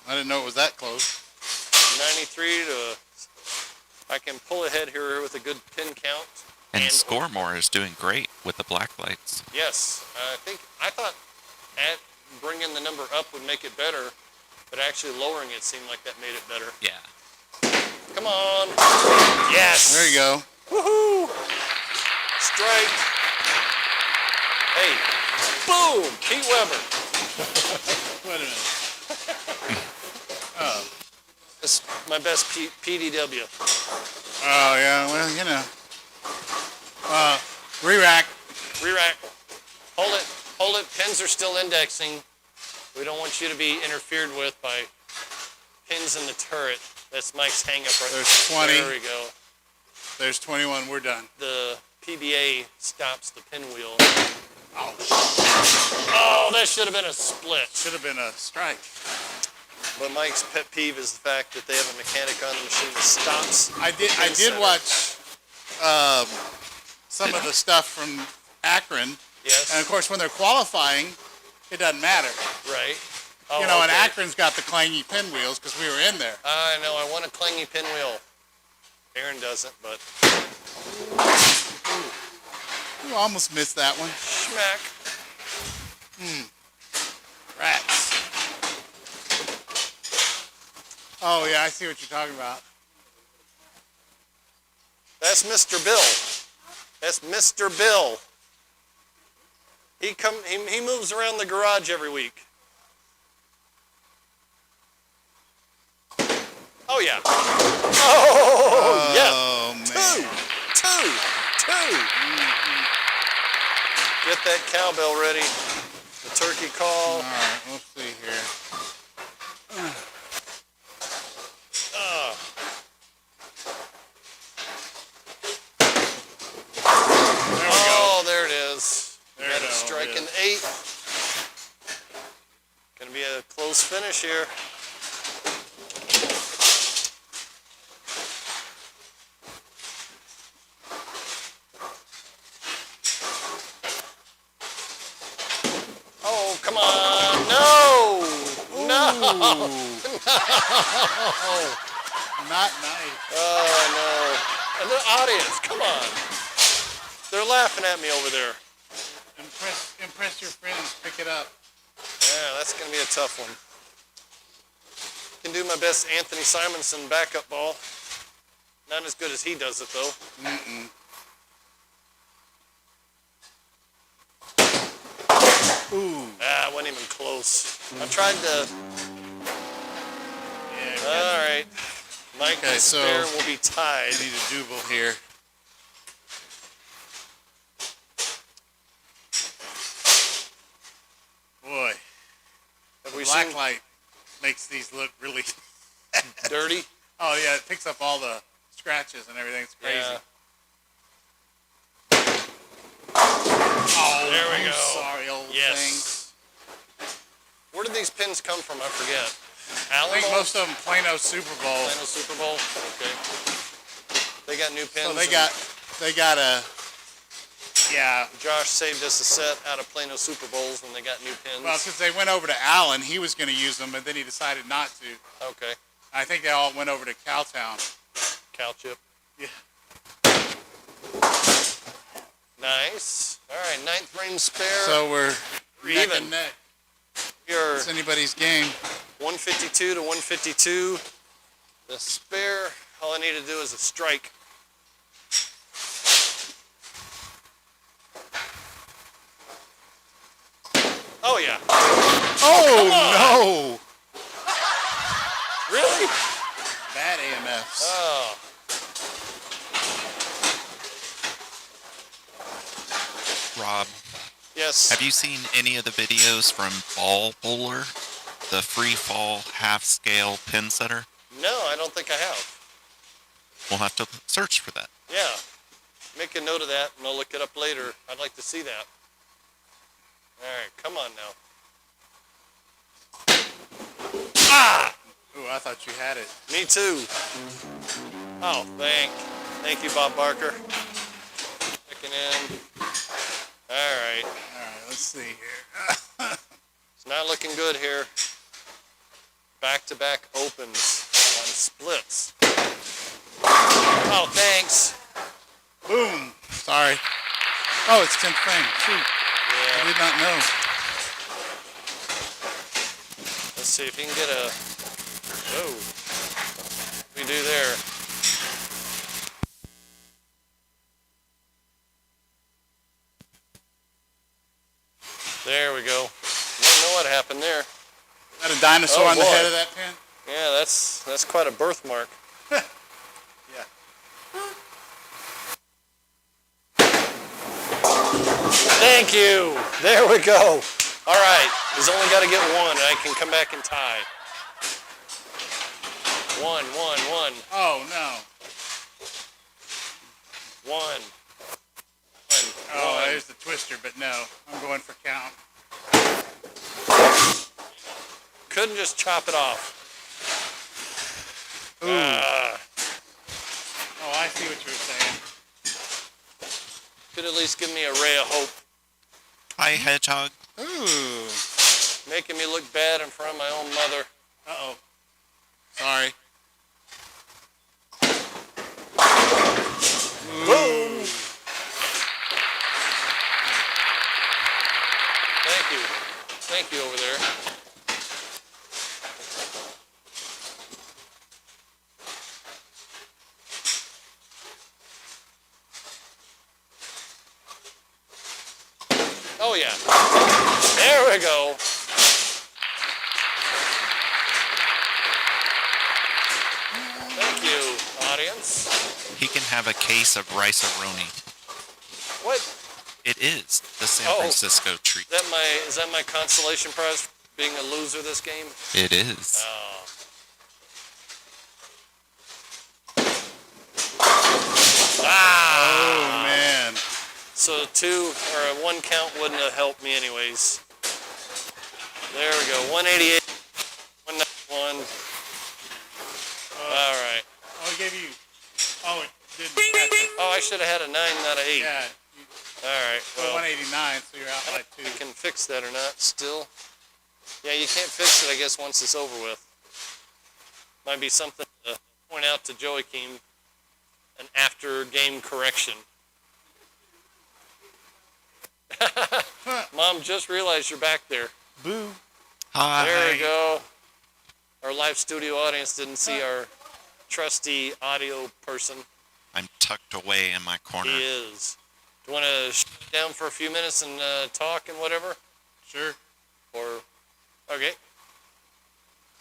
I didn't know it was that close. 93 to, I can pull ahead here with a good pin count. And Scoremore is doing great with the black lights. Yes, I thought bringing the number up would make it better, but actually lowering it seemed like that made it better. Yeah. Come on. Yes. There you go. Woohoo. Strike. Hey. Boom. Pete Weber. Wait a minute. That's my best PDW. Oh, yeah. Well, you know. Re-rack. Re-rack. Hold it. Hold it. Pins are still indexing. We don't want you to be interfered with by pins in the turret. That's Mike's hang-up right there. There's 20. There we go. There's 21. We're done. The PBA stops the pinwheel. Oh, Oh, that should have been a split. should have been a strike. But Mike's pet peeve is the fact that they have a mechanic on the machine that stops. I did watch some of the stuff from Akron. Yes. And of course, when they're qualifying, it doesn't matter. Right. Oh, You know, and okay. Akron's got the clangy pinwheels because we were in there. I know. I want a clangy pinwheel. Aaron doesn't, but You almost missed that one. schmack. Rats. Oh yeah, I see what you're talking about. That's Mr. Bill. That's Mr. Bill. He moves around the garage every week. Oh yeah. Oh yeah. Oh man. Two. Get that cowbell ready. The turkey call. All right, we'll see here. There we go. Oh, there it is. There Got it it is. striking 8. Gonna be a close finish here. Oh, come on. No. No. Not nice. Oh, no. And the audience, come on. They're laughing at me over there. Impress your friends. Pick it up. Yeah, that's going to be a tough one. Can do my best Anthony Simonson backup ball. Not as good as he does it, though. Ooh. Ah, wasn't even close. I tried to... Yeah. All right. Mike Okay, and so- Spare will be tied. I need a double here. Boy, Have the we black seen light makes these look really. dirty? Oh yeah, it picks up all the scratches and everything. It's crazy. Yeah. Oh, There we I'm go. sorry, old thing. Yes. Where did these pins come from? I forget. I think Alamo? most of them Plano Super Bowl. Plano Super Bowl? Okay. They got new pins. So they and got a. Yeah. Josh saved us a set out of Plano Super Bowls when they got new pins. Well, since they went over to Allen, he was going to use them, but then he decided not to. Okay. I think they all went over to Cowtown. Cow chip. Yeah. Nice. All right, 9th ring Spare. So we're neck even. and neck. You're It's anybody's game. 152 to 152. The Spare, all I need to do is a strike. Oh, yeah. Oh, no! Really? Bad AMFs. Oh. Rob, Yes. have you seen any of the videos from Ball Bowler, the free fall half scale pin setter? No, I don't think I have. We'll have to search for that. Yeah. Make a note of that, and I'll look it up later. I'd like to see that. All right, come on now. Ah! Ooh, I thought you had it. Me too. Oh, thank you, Bob Barker. Checking in. All right. All right, let's see here. It's not looking good here. Back-to-back opens on splits. Oh, thanks. Boom. Sorry. Oh, it's 10th frame. Shoot. I Yeah. did not know. Let's see if you can get a... Whoa. What do we do there? There we go. Don't know what happened there. Is that a dinosaur Oh, on the boy. head of that pin? Yeah, that's quite a birthmark. Yeah. Thank you. There we go. All right. He's only got to get one, and I can come back and tie. One. Oh, no. One. Oh, there's the twister, but no. I'm going for count. Couldn't just chop it off. Ooh. Oh, I see what you're saying. Could at least give me a ray of hope. Hi, Hedgehog. Ooh. Making me look bad in front of my own mother. Uh-oh. Sorry. Boom! Thank you. Thank you over there. Oh, yeah. There we go. Thank you, audience. He can have a case of rice-a-roni. What? It is the San Oh. Francisco treat. Is that my consolation prize for being a loser this game? It is. Oh. Oh, man. So one count wouldn't have helped me anyways. There we go. 188, 191. All right. Oh, it gave you... Oh, it didn't catch it. Oh, I should have had a 9, not an 8. Yeah. All right. Well, 189, so you're out by 2. I can fix that or not still. Yeah, you can't fix it, I guess, once it's over with. Might be something to point out to Joachim, an after-game correction. Mom, just realized you're back there. Boo. Hi. There we go. Our live studio audience didn't see our trusty audio person. I'm tucked away in my corner. He is. Do you want to shut it down for a few minutes and talk and whatever? Sure. Or, okay.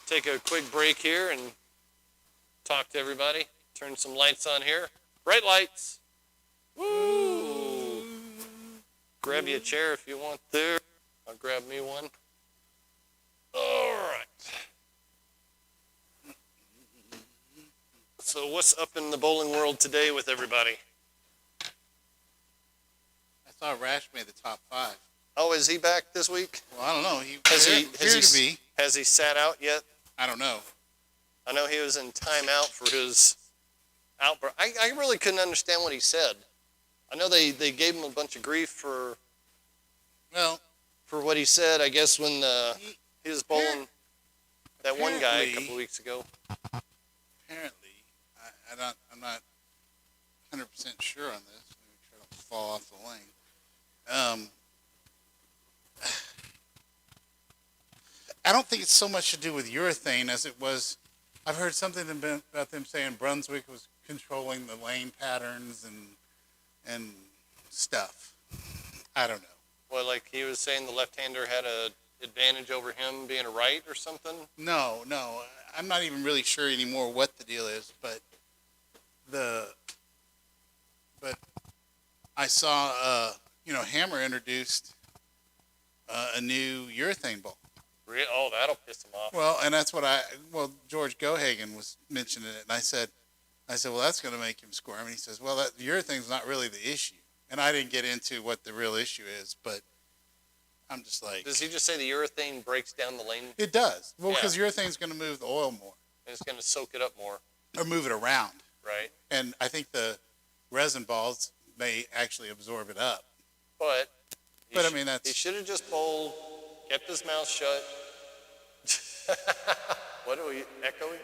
Take a quick break here and talk to everybody. Turn some lights on here. Bright lights. Woo! Grab you a chair if you want there. I'll grab me one. All right. So what's up in the bowling world today with everybody? I saw Rash made the top 5. Oh, is he back this week? Well, I don't know. He Has appeared to be. Has he sat out yet? I don't know. I know he was in timeout for his outburst. I really couldn't understand what he said. I know they gave him a bunch of grief for what he said, I guess, when he was bowling that one guy a couple weeks ago. Apparently, I'm not 100% sure on this. Let me try to fall off the lane. I don't think it's so much to do with urethane as it was. I've heard something about them saying Brunswick was controlling the lane patterns and stuff. I don't know. Well, like he was saying the left-hander had an advantage over him being a right or something? No. I'm not even really sure anymore what the deal is, but I saw, Hammer introduced a new urethane ball. Oh, that'll piss him off. Well, and that's what George Gohagen was mentioning it, and I said, well, that's going to make him squirm. And he says, well, the urethane's not really the issue. And I didn't get into what the real issue is, but I'm just like... Does he just say the urethane breaks down the lane? It does. Well, because urethane's going to move the oil more. And it's going to soak it up more. Or move it around. Right. And I think the resin balls may actually absorb it up. But I mean, that's... He should have just bowled, kept his mouth shut. What are we echoing?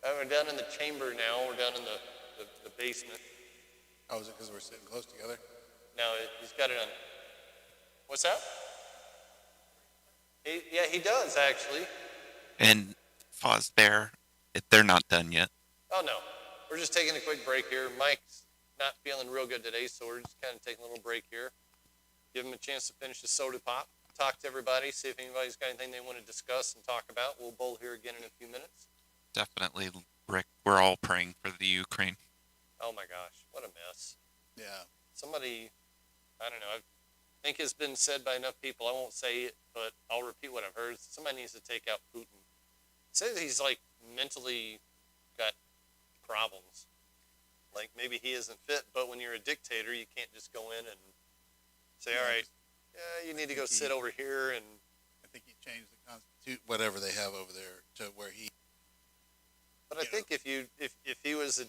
We're down in the chamber now. We're down in the basement. Oh, is it because we're sitting close together? No, he's got it on. What's that? He does, actually. And Fosbear, they're not done yet. Oh, no. We're just taking a quick break here. Mike's not feeling real good today, so we're just kind of taking a little break here. Give him a chance to finish his soda pop. Talk to everybody, see if anybody's got anything they want to discuss and talk about. We'll bowl here again in a few minutes. Definitely, Rick. We're all praying for the Ukraine. Oh, my gosh. What a mess. Yeah. Somebody, I don't know, I think it's been said by enough people. I won't say it, but I'll repeat what I've heard. Somebody needs to take out Putin. It says he's, mentally got problems. Like, maybe he isn't fit, but when you're a dictator, you can't just go in and say, all right, you need to go sit over here and... I think he changed the Constitution, whatever they have over there, to where he But I think if he was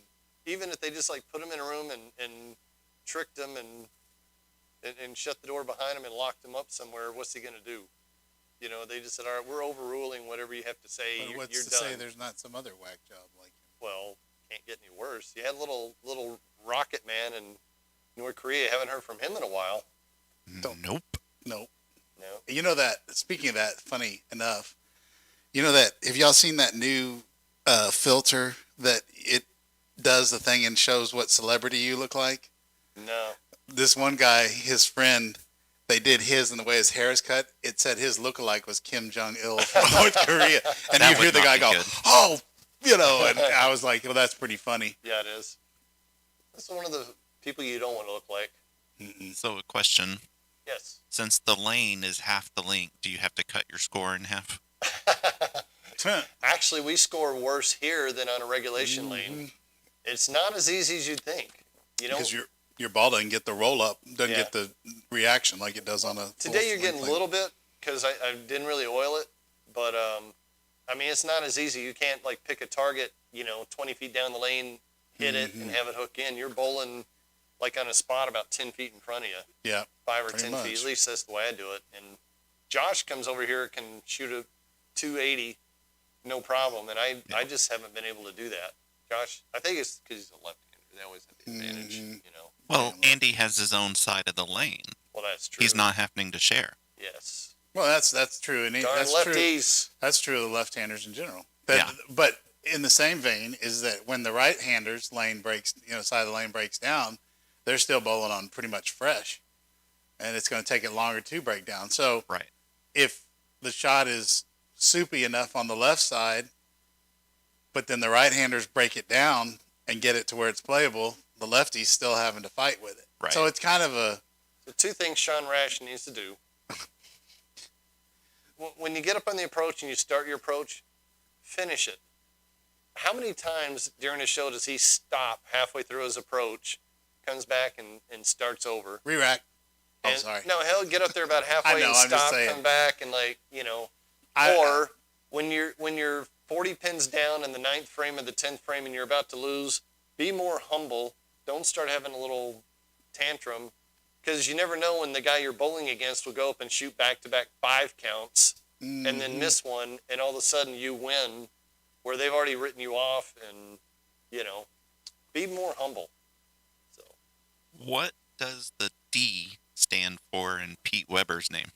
even if they just like put him in a room and tricked him and shut the door behind him and locked him up somewhere, what's he gonna do? You know, they just said, all right, we're overruling whatever you have to say. But what's you're to done. say there's not some other whack job like him? Well, can't get any worse. You had little Rocket Man in North Korea. Haven't heard from him in a while. Nope. No. No. You know that, speaking of that, funny enough, you know that, have y'all seen that new filter that it does the thing and shows what celebrity you look like? No. This one guy, his friend, they did his and the way his hair is cut, it said his lookalike was Kim Jong-il from North Korea. And That you hear would the not guy be go, good. oh, you know, and I was like, well, that's pretty funny. Yeah, it is. That's one of the people you don't want to look like. So a question. Yes. Since the lane is half the length, do you have to cut your score in half? Actually, we score worse here than on a regulation Mm-hmm. lane. It's not as easy as you'd think. You know, Because your ball doesn't get the roll up, doesn't Yeah. get the reaction like it does on a today you're full getting a lane. little bit because I didn't really oil it, but I mean it's not as easy. You can't like pick a target, 20 feet down the lane, hit it, and have it hook in. You're bowling like on a spot about 10 feet in front of you, Yeah. 5 or Pretty 10 much. feet. At least that's the way I do it. And Josh comes over here, can shoot a 280, no problem, and I just haven't been able to do that. Josh, I think it's because he's a left-hander. They always have the advantage, Well, Andy has his own side of the lane. Well, that's true. He's not having to share. Yes. Well, that's true. And Darn that's true. lefties. That's true of left-handers in general. Yeah. But in the same vein is that when the right-handers lane breaks, side of the lane breaks down, they're still bowling on pretty much fresh, and it's going to take it longer to break down. So Right. if the shot is soupy enough on the left side, but then the right-handers break it down and get it to where it's playable, the lefty's still having to fight with it. Right. So it's kind of a The two things Sean Rash needs to do. When you get up on the approach and you start your approach, finish it. How many times during a show does he stop halfway through his approach, comes back and starts over? re-rack. Oh, And- sorry. No, he'll get up there about halfway I know, and I'm just stop, saying. come back and or when you're 40 pins down in the 9th frame of the 10th frame and you're about to lose, be more humble. Don't start having a little tantrum because you never know when the guy you're bowling against will go up and shoot back-to-back 5 counts and then miss one, and all of a sudden you win where they've already written you off, and, be more humble. So What does the D stand for in Pete Weber's name?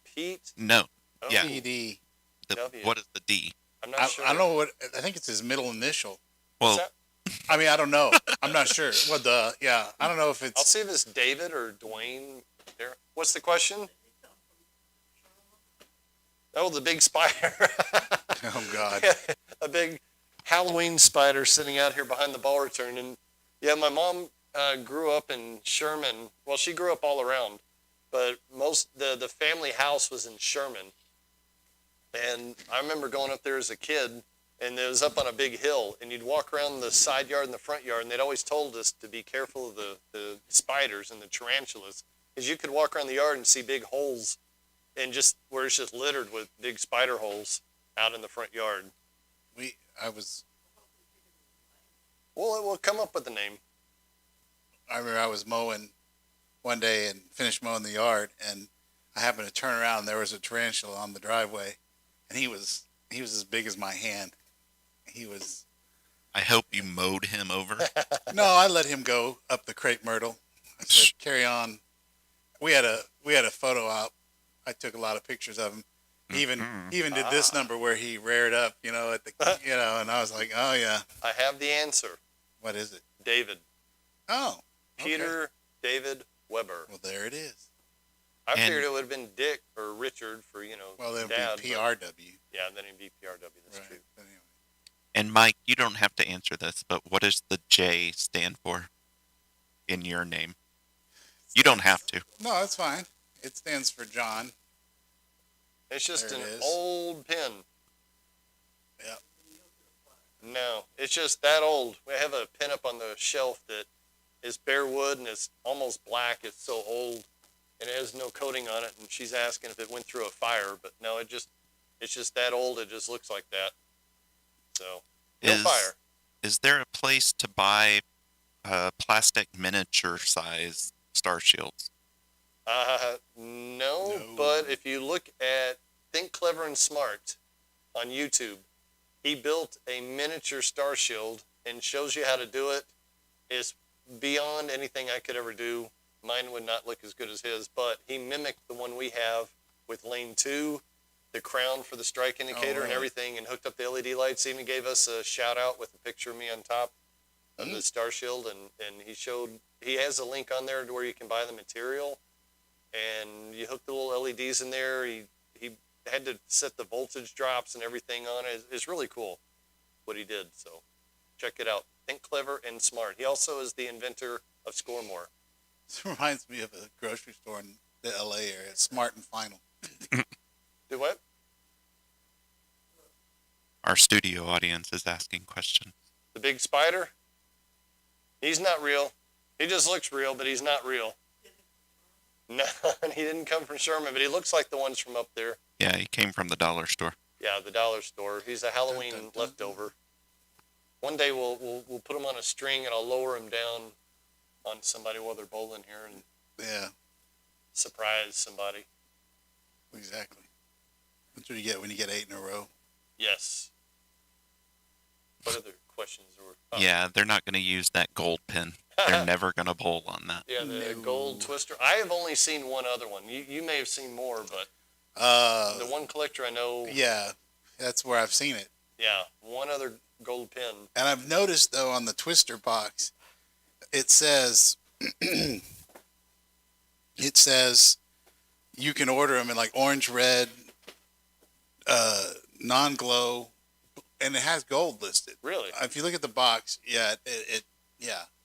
Pete, No. oh, Yeah. PD. W. What is the D? I'm not I sure. don't know what, I think it's his middle initial. Well, What's that? I mean, I don't know. I'm not sure. I don't know if I'll it's, see if it's David or Dwayne there. What's the question? Oh, the big spider. oh God. A big Halloween spider sitting out here behind the ball return. And yeah, my mom grew up in Sherman. Well, she grew up all around, but the family house was in Sherman. And I remember going up there as a kid, and it was up on a big hill, and you'd walk around the side yard and the front yard, and they'd always told us to be careful of the spiders and the tarantulas, because you could walk around the yard and see big holes, and just where it's just littered with big spider holes out in the front yard. Well, it will come up with the name. I remember I was mowing one day and finished mowing the yard, and I happened to turn around and there was a tarantula on the driveway, and he was as big as my hand. I hope you mowed him over. No, I let him go up the crepe myrtle. I said, carry on. We had a photo op. I took a lot of pictures of him. He even did this number where he reared up, at the, and I was like, oh yeah. I have the answer. What is it? David. Oh. okay. Peter David Weber. Well, there it is. I And- figured it would have been Dick or Richard for, Well, that Dad. would be but- PRW. Yeah, then it'd be PRW. That's Right. true. But anyway. And Mike, you don't have to answer this, but what does the J stand for in your name? You don't have to. No, that's fine. It stands for John. It's just There an it is. old pin. Yeah. No, it's just that old. We have a pin up on the shelf that is bare wood and it's almost black. It's so old, and it has no coating on it. And she's asking if it went through a fire, but no, it's just that old. It just looks like that. So No fire. Is there a place to buy plastic miniature size star shields? No, but if you look at Think Clever and Smart on YouTube, he built a miniature star shield and shows you how to do it. It's beyond anything I could ever do. Mine would not look as good as his, but he mimicked the one we have with lane 2, the crown for the strike indicator and everything, and hooked up the LED lights. Even gave us a shout out with a picture of me on top of the star shield, and he has a link on there to where you can buy the material, and you hook the little LEDs in there. He had to set the voltage drops and everything on it. It's really cool what he did. So check it out. Think Clever and Smart. He also is the inventor of Score More. This reminds me of a grocery store in the LA area, Smart and Final. Do what? Our studio audience is asking questions. The big spider? He's not real. He just looks real, but he's not real. No, he didn't come from Sherman, but he looks like the ones from up there. Yeah, he came from the dollar store. Yeah, the dollar store. He's a Halloween leftover. One day we'll put him on a string and I'll lower him down on somebody while they're bowling here and surprise somebody. Exactly. That's what you get when you get 8 in a row. Yes. What other questions were? Yeah, they're not going to use that gold pin. They're never going to bowl on that. Yeah, the gold twister. I have only seen one other one. You may have seen more, but the one collector I know. Yeah, that's where I've seen it. Yeah, one other gold pin. And I've noticed, though, on the twister box, it says you can order them in like orange, red, non-glow, and it has gold listed. Really? If you look at the box, yeah.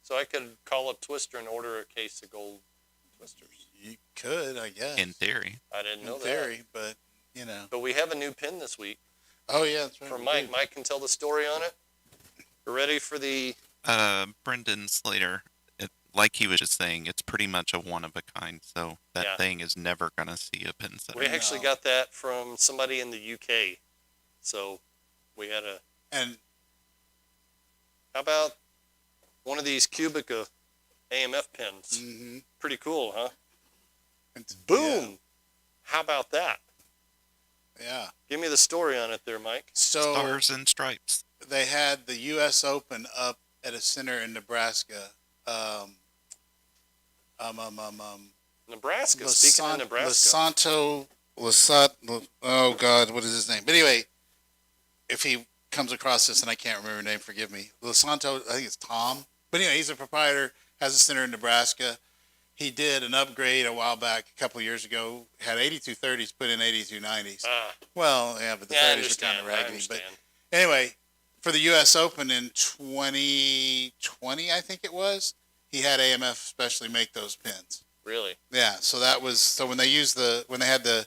So I could call up Twister and order a case of gold twisters. You could, I guess. In theory. I didn't know In theory, but, you know. But we have a new pin this week. Oh, yeah, that's right. From Mike. Mike can tell the story on it. We're ready for the... Brendan Slater, like he was just saying, it's pretty much a one-of-a-kind, so that thing is never going to see a pin set. We actually got that from somebody in the UK. So we had a... And how about one of these Cubica AMF pins? Mm-hmm. Pretty cool, huh? Boom! Yeah. How about that? Yeah. Give me the story on it there, Mike. So Stars and Stripes. They had the U.S. Open up at a center in Nebraska. Nebraska. Speaking of Nebraska. Oh, God, what is his name? But anyway, if he comes across this, and I can't remember his name, forgive me. Lasanto, I think it's Tom. But anyway, he's a proprietor, has a center in Nebraska. He did an upgrade a while back, a couple of years ago. Had 8230s, put in 8290s. Well, yeah, but the 30s are kind of raggedy. But anyway, for the U.S. Open in 2020, I think it was, he had AMF specially make those pins. Really? Yeah, so that was, so when they had the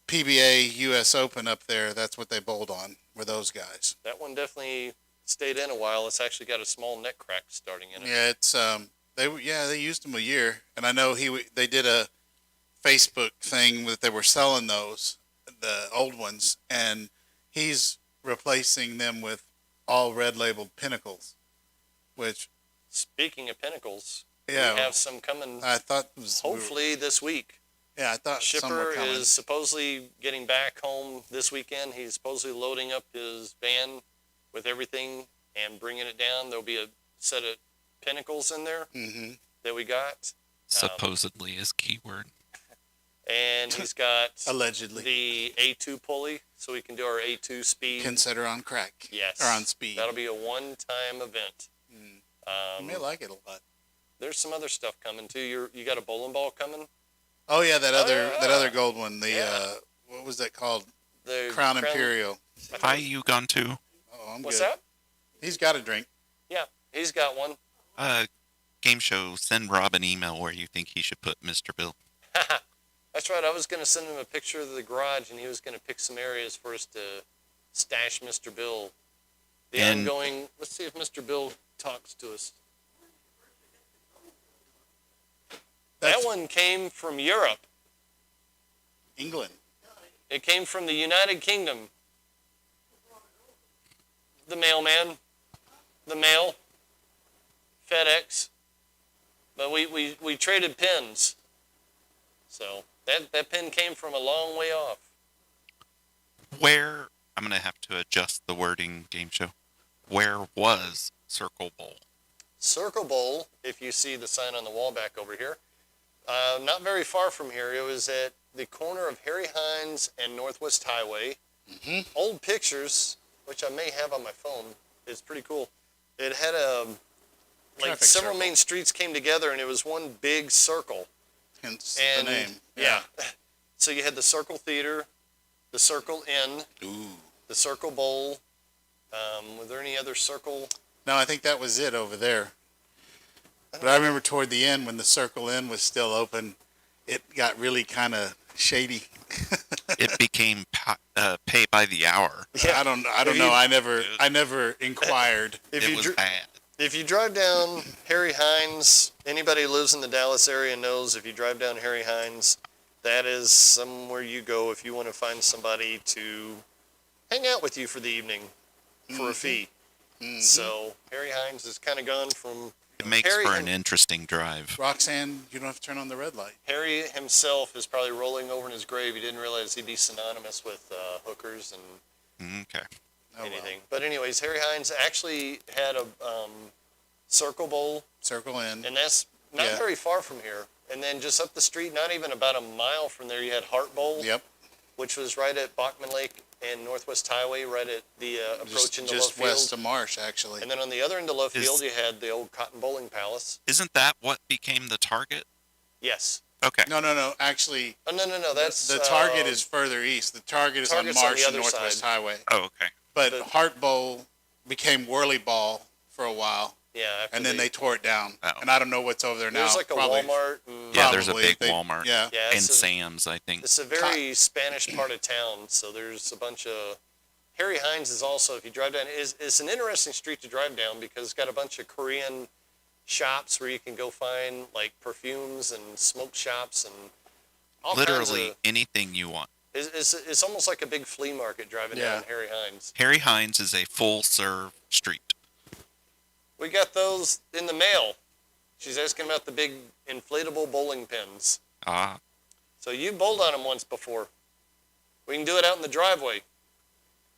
PBA U.S. Open up there, that's what they bowled on, were those guys. That one definitely stayed in a while. It's actually got a small neck crack starting in it. Yeah, it's they used them a year, and I know they did a Facebook thing that they were selling those, the old ones, and he's replacing them with all red labeled Pinnacles, which. Speaking of Pinnacles, yeah, we have some coming. I thought it was hopefully this week. Yeah, I thought some were Shipper coming. is supposedly getting back home this weekend. He's supposedly loading up his van with everything and bringing it down. There'll be a set of Pinnacles in there that we got. Supposedly is keyword. And he's got allegedly the A2 pulley, so we can do our A2 speed. Consider on crack. Yes. Or on speed. That'll be a one-time event. You may like it a lot. There's some other stuff coming too. You got a bowling ball coming? Oh yeah, that other gold one. The what was that called? The Crown Imperial. Hi, you gone too? Oh, I'm What's good. that? He's got a drink. Yeah, he's got one. Game show. Send Rob an email where you think he should put Mr. Bill. That's right. I was going to send him a picture of the garage, and he was going to pick some areas for us to stash Mr. Bill. Let's see if Mr. Bill talks to us. That one came from Europe. England. It came from the United Kingdom. the mailman, the mail, FedEx, but we traded pins. So that pin came from a long way off. Where, I'm going to have to adjust the wording, game show. Where was Circle Bowl? Circle Bowl, if you see the sign on the wall back over here, not very far from here. It was at the corner of Harry Hines and Northwest Highway. Mm-hmm. Old pictures, which I may have on my phone. It's pretty cool. It had like Traffic several circle. main streets came together, and it was one big circle. Hence And the name. yeah. So you had the Circle Theater, the Circle Inn, Ooh. the Circle Bowl. Were there any other circle? No, I think that was it over there. But I remember toward the end when the Circle Inn was still open, it got really kind of shady. It became pay by the hour. Yeah. I don't If know. you- I never inquired. If It you was dr- bad. If you drive down Harry Hines, anybody who lives in the Dallas area knows if you drive down Harry Hines, that is somewhere you go if you want to find somebody to hang out with you for the evening for a fee. Mhm. So Harry Hines has kind of gone from It makes Harry for and- an interesting drive. Roxanne, you don't have to turn on the red light. Harry himself is probably rolling over in his grave. He didn't realize he'd be synonymous with hookers and Okay. Oh, anything. well. But anyways, Harry Hines actually had a Circle Bowl, Circle Inn. and that's not Yeah. very far from here. And then just up the street, not even about a mile from there, you had Hart Bowl, Yep. which was right at Bachman Lake and Northwest Highway, right at the approach into Just Love west Field. of Marsh, actually. And then on the other end of Love Is- Field, you had the old Cotton Bowling Palace. Isn't that what became the Target? Yes. Okay. No. Actually, Oh, no. That's the Target is further east. The Target is on Target's on Marsh the and other Northwest side. Highway. Oh, okay. But The- Hart Bowl became Whirly Ball for a while, yeah. After and then they tore it down. Oh. And I don't know what's over there now. There's like a Probably- Walmart. And, Yeah, there's a probably. big Walmart. Yeah. yeah, And it's a- Sam's, I think. It's a very Spanish part of town, so there's a bunch of. Harry Hines is also, if you drive down, it's an interesting street to drive down because it's got a bunch of Korean shops where you can go find like perfumes and smoke shops and all Literally kinds of. anything you want. It's almost like a big flea market driving down Harry Hines. Harry Hines is a full-serve street. We got those in the mail. She's asking about the big inflatable bowling pins. Ah, So you bowled on them once before. We can do it out in the driveway.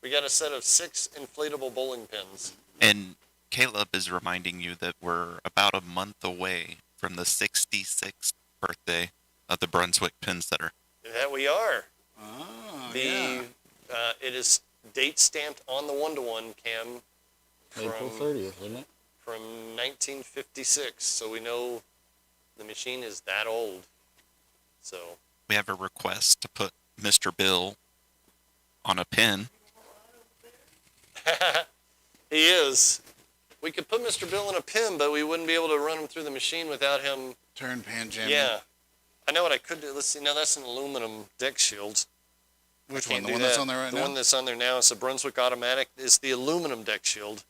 We got a set of 6 inflatable bowling pins. and Caleb is reminding you that we're about a month away from the 66th birthday of the Brunswick Pin Setter. That we are. Oh, yeah. It is date stamped on the 1-to-1 cam April from 30th, isn't it? from 1956. So we know the machine is that old. So We have a request to put Mr. Bill on a pin. he is. We could put Mr. Bill in a pin, but we wouldn't be able to run him through the machine without him. Turn pan jam. Yeah. I know what I could do. Let's see. Now that's an aluminum deck shield. Which Can't one? The do one that's that. on there right the now? one that's on there now is a Brunswick Automatic. It's the aluminum deck shield.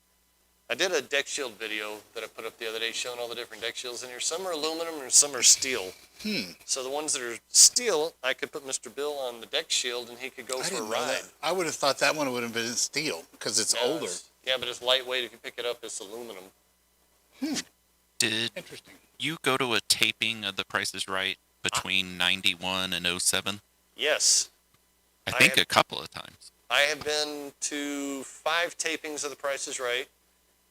I did a deck shield video that I put up the other day showing all the different deck shields in here. Some are aluminum and some are steel. So the ones that are steel, I could put Mr. Bill on the deck shield and he could go I for a didn't know ride. that. I would have thought that one would have been steel because it's No, older. yeah, but it's lightweight. If you pick it up, it's aluminum. Did Interesting. you go to a taping of The Price is Right between 91 and 07? Yes. I I think have- a couple of times. I have been to 5 tapings of The Price is Right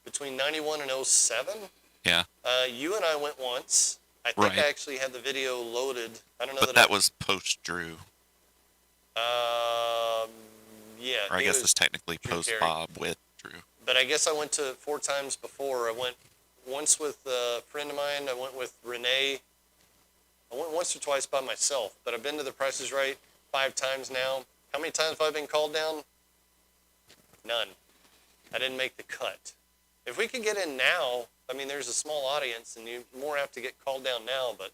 between 91 and 07. Yeah, You and I went once. I think Right. I actually had the video loaded. I don't know but that was post-Drew. Yeah. Or I he guess was- it's technically Drew Carey. post-Bob with Drew. But I guess I went to 4 times before. I went once with a friend of mine. I went with Renee. I went once or twice by myself. But I've been to The Price is Right 5 times now. How many times have I been called down? None. I didn't make the cut. If we could get in now, I mean, there's a small audience, and you more have to get called down now. But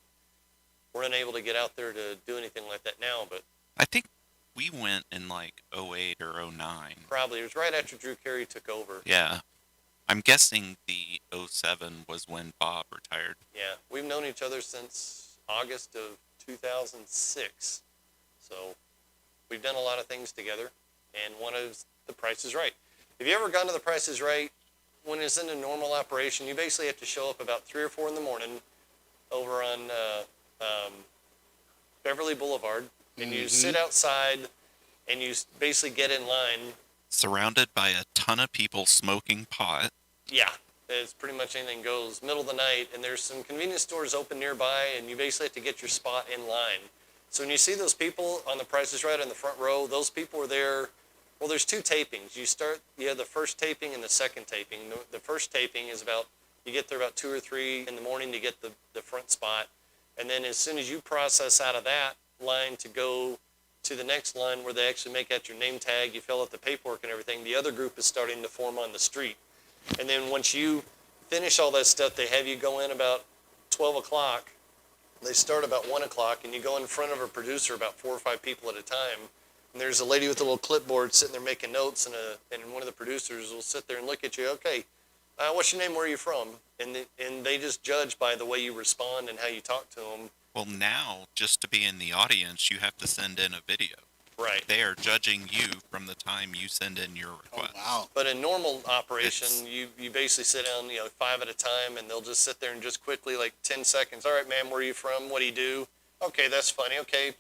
we're unable to get out there to do anything like that now. But I think we went in like 08 or 09. probably it was right after Drew Carey took over. Yeah. I'm guessing the 07 was when Bob retired. Yeah, we've known each other since August of 2006. So we've done a lot of things together, and one of The Price is Right. Have you ever gone to the Price is Right? When it's in a normal operation, you basically have to show up about 3 or 4 in the morning over on Beverly Boulevard, and you sit outside and you basically get in line. Surrounded by a ton of people smoking pot. Yeah, it's pretty much anything goes. Middle of the night, and there's some convenience stores open nearby, and you basically have to get your spot in line. So when you see those people on the Price is Right in the front row, those people are there. Well, there's 2 tapings. You have the first taping and the second taping. The first taping is you get there about 2 or 3 in the morning to get the front spot. And then as soon as you process out of that line to go to the next line where they actually make out your name tag, you fill out the paperwork and everything, the other group is starting to form on the street. And then once you finish all that stuff, they have you go in about 12 o'clock. They start about 1 o'clock, and you go in front of a producer, about 4 or 5 people at a time. And there's a lady with a little clipboard sitting there making notes, and one of the producers will sit there and look at you. Okay, what's your name? Where are you from? And they just judge by the way you respond and how you talk to them. Well, now, just to be in the audience, you have to send in a video. Right. They are judging you from the time you send in your request. Oh, wow. But in normal operation, you basically sit down, 5 at a time, and they'll just sit there and just quickly, like 10 seconds. All right, ma'am, where are you from? What do you do? Okay, that's funny. Okay.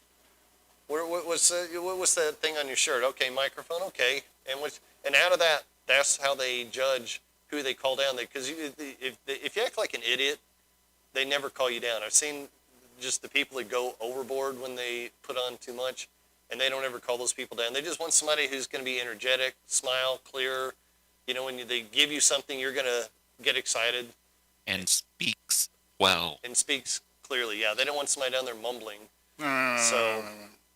What's that thing on your shirt? Okay, microphone. Okay. And out of that, that's how they judge who they call down. Because if you act like an idiot, they never call you down. I've seen just the people that go overboard when they put on too much, and they don't ever call those people down. They just want somebody who's going to be energetic, smile, clear. When they give you something, you're going to get excited. And speaks well. And speaks clearly, yeah. They don't want somebody down there mumbling. No.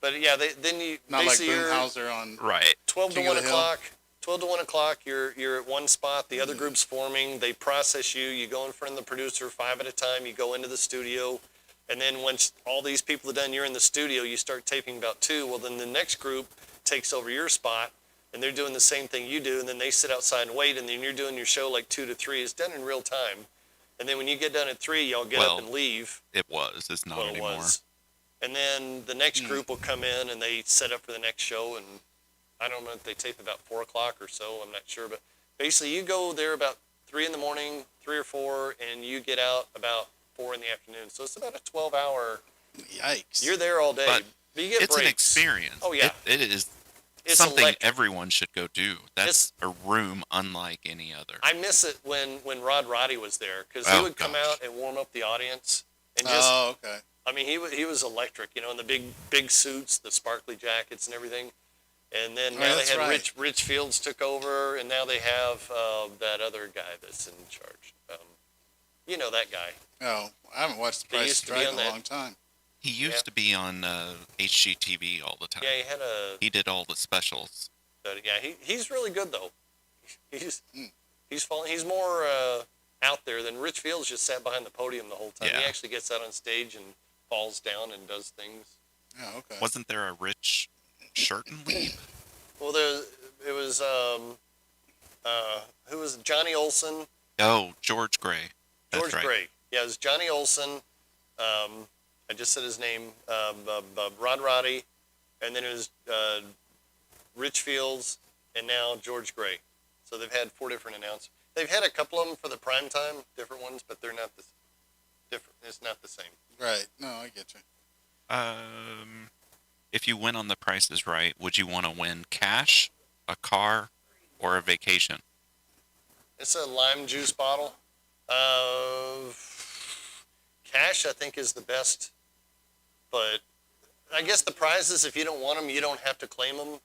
But yeah, then you Not like basically Boomhauser on Right. 12 to King 1 of the Hill. o'clock. 12 to 1 o'clock, you're at one spot. The other group's forming. They process you. You go in front of the producer 5 at a time. You go into the studio. And then once all these people are done, you're in the studio, you start taping about 2. Well, then the next group takes over your spot, and they're doing the same thing you do, and then they sit outside and wait, and then you're doing your show like 2 to 3. It's done in real time. And then when you get done at 3, y'all get up and leave. It was. It's not anymore. It was. And then the next group will come in, and they set up for the next show, and I don't know if they tape about 4 o'clock or so. I'm not sure. But basically, you go there about 3 in the morning, 3 or 4, and you get out about 4 in the afternoon. So it's about a 12-hour. Yikes. You're there all day. But you get it's breaks. an experience. Oh, yeah. It is It's something electric. everyone should go do. That's a room unlike any other. I miss it when Rod Roddy was there, because he would come out and warm up the audience. And just, Oh, okay. I mean, he was electric, in the big suits, the sparkly jackets and everything. And then now they that's had right. Rich Fields took over, and now they have that other guy that's in charge. That guy. Oh, I haven't watched The They Price used is to be Right on in a that. long time. He used to be on HGTV all the time. Yeah, He did all the specials. he's really good though. He's falling. He's more out there than Rich Fields. Just sat behind the podium the whole time. Yeah. He actually gets out on stage and falls down and does things. Oh, okay. Wasn't there a Rich Shirt and Leap? Well, it was who was it? Johnny Olson, Oh, George Gray. That's George right. Gray. Yeah, it was Johnny Olson. I just said his name. Rod Roddy, and then it was Rich Fields, and now George Gray. So they've had 4 different announcers. They've had a couple of them for the prime time, different ones, but they're not different. It's not the same. Right. No, I get you. If you win on The Price is Right, would you want to win cash, a car, or a vacation? It's a lime juice bottle. Cash, I think, is the best. But I guess the prize is if you don't want them, you don't have to claim them.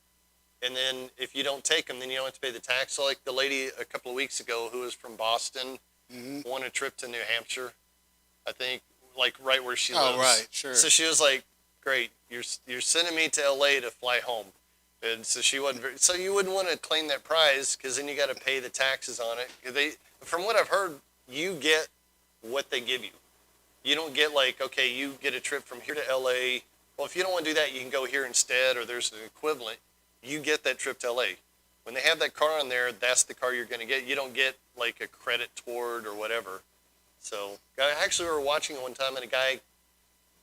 And then if you don't take them, then you don't have to pay the tax. So like the lady a couple of weeks ago who was from Boston won a trip to New Hampshire, I think, like right where she lives. Oh, right, sure. So she was like, great, you're sending me to LA to fly home. And so she wasn't so you wouldn't want to claim that prize because then you got to pay the taxes on it. From what I've heard, you get what they give you. You don't get like, okay, you get a trip from here to LA. Well, if you don't want to do that, you can go here instead, or there's an equivalent. You get that trip to LA. When they have that car on there, that's the car you're going to get. You don't get like a credit toward or whatever. So we were watching it one time, and a guy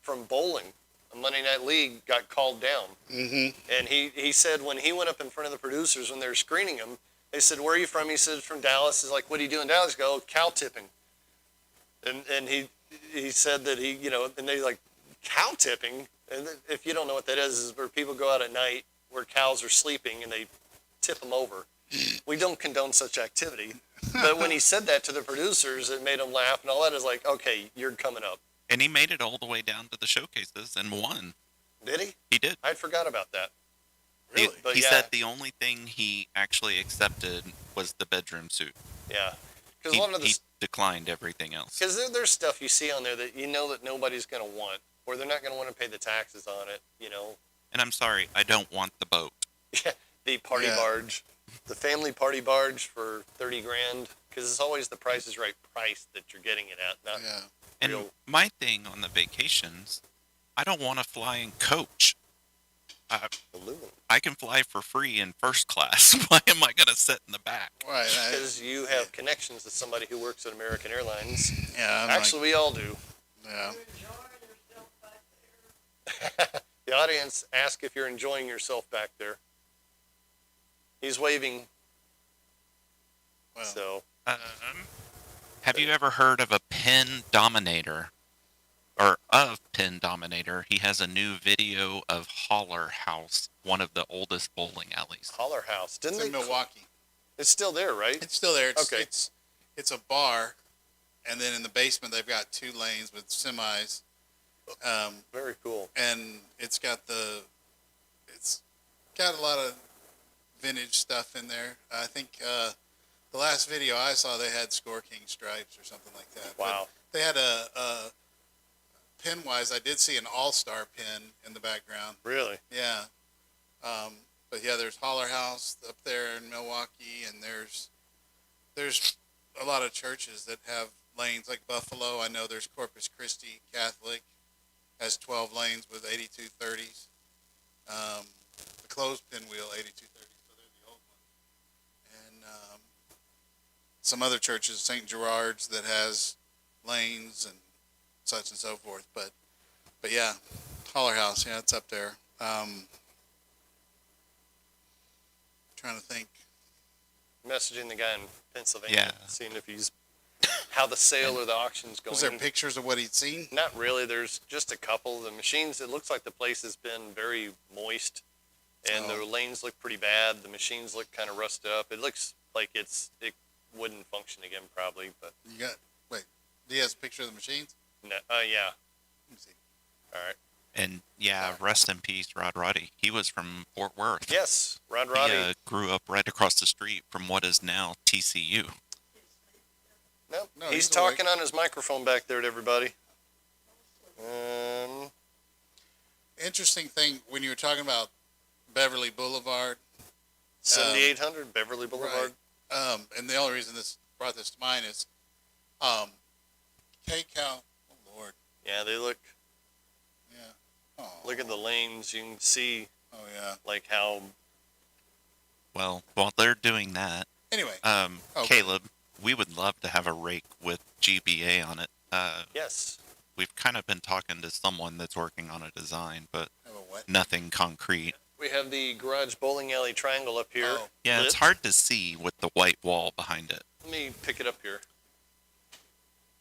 from bowling, a Monday Night League, got called down. And he said when he went up in front of the producers when they were screening him, They said, "Where are you from?" He said, "From Dallas." He's like, "What do you do in Dallas?" I go, "Cow tipping." And he said that and they like, cow tipping. And if you don't know what that is where people go out at night where cows are sleeping and they tip them over. We don't condone such activity. But when he said that to the producers, it made them laugh and all that. Is like, okay, you're coming up. And he made it all the way down to the showcases and won. Did he? He did. I forgot about that. Really? But He yeah, said the only thing he actually accepted was the bedroom suit. yeah. Because He declined everything else. Because there's stuff you see on there that you know that nobody's going to want, or they're not going to want to pay the taxes on it, And I'm sorry, I don't want the boat. Yeah, the party barge, the family party barge for $30 grand, because it's always the Price is Right price that you're getting it at, not And real. my thing on the vacations, I don't want to fly in coach. Aluminum. I can fly for free in first class. Why am I going to sit in the back? Right. Because you have connections to somebody who works at American Airlines. Yeah. Actually, we all do. Yeah. The audience ask if you're enjoying yourself back there. He's waving. Well, So, Have you ever heard of a pin dominator? Or of Pin Dominator? He has a new video of Holler House, one of the oldest bowling alleys. Holler House. Didn't it's in they? Milwaukee. It's still there, right? It's still there. Okay. It's a bar, and then in the basement they've got 2 lanes with semis. Very cool. And it's got a lot of vintage stuff in there. I think the last video I saw, they had Score King stripes or something like that. Wow. But they had a pin-wise, I did see an all-star pin in the background. Really? Yeah. But yeah, there's Holler House up there in Milwaukee, and there's a lot of churches that have lanes like Buffalo. I know there's Corpus Christi Catholic has 12 lanes with 8230s. The closed pinwheel 8230s, so they're the old ones. And some other churches, St. Gerard's, that has lanes and such and so forth. But yeah, Holler House, yeah, it's up there. Trying to think. Messaging the guy in Pennsylvania, Yeah. seeing if he's how the sale or the auction's going. Was there pictures of what he'd seen? Not really. There's just a couple. The machines, it looks like the place has been very moist, and the lanes look pretty bad. The machines look kind of rusted up. It looks like it wouldn't function again probably, but Do you have a picture of the machines? no, yeah. Let me see. All right. And yeah, rest in peace, Rod Roddy. He was from Fort Worth. Yes, Rod Roddy. He grew up right across the street from what is now TCU. No, No, he's he's talking on his microphone back there to everybody. Interesting thing, when you were talking about Beverly Boulevard, 7800 Beverly Boulevard. and the only reason this brought this to mind is K-Cow. Oh, Lord. Yeah, they look. Yeah. Oh. Look at the lanes. You can see Oh, yeah. like how. Well, while they're doing that, Anyway. Caleb, we would love to have a rake with GBA on it. Yes. We've kind of been talking to someone that's working on a design, but Have a what? nothing concrete. We have the garage bowling alley triangle up here. Oh. Yeah, lit. it's hard to see with the white wall behind it. Let me pick it up here.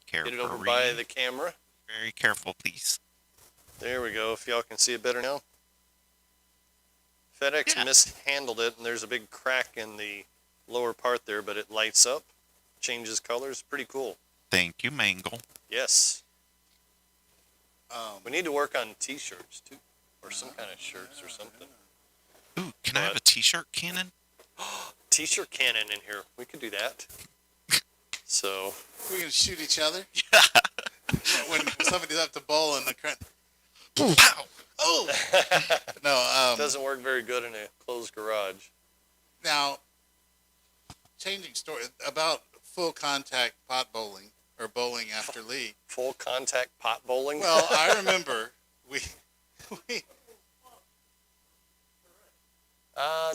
Careful. Get it over by the camera. Very careful, please. There we go. If y'all can see it better now. FedEx mishandled it, and there's a big crack in the lower part there, but it lights up, changes colors. Pretty cool. Thank you, Mangle. Yes. We need to work on T-shirts too, or some kind of shirts or something. Ooh, can I have a t-shirt cannon? T-shirt cannon in here. We could do that. So. We're going to shoot each other? Yeah. When somebody's up to bowl in the crowd. Ow! Oh! No, Doesn't work very good in a closed garage. now, changing story about full contact pot bowling or bowling after league. Full contact pot bowling. Well, I remember we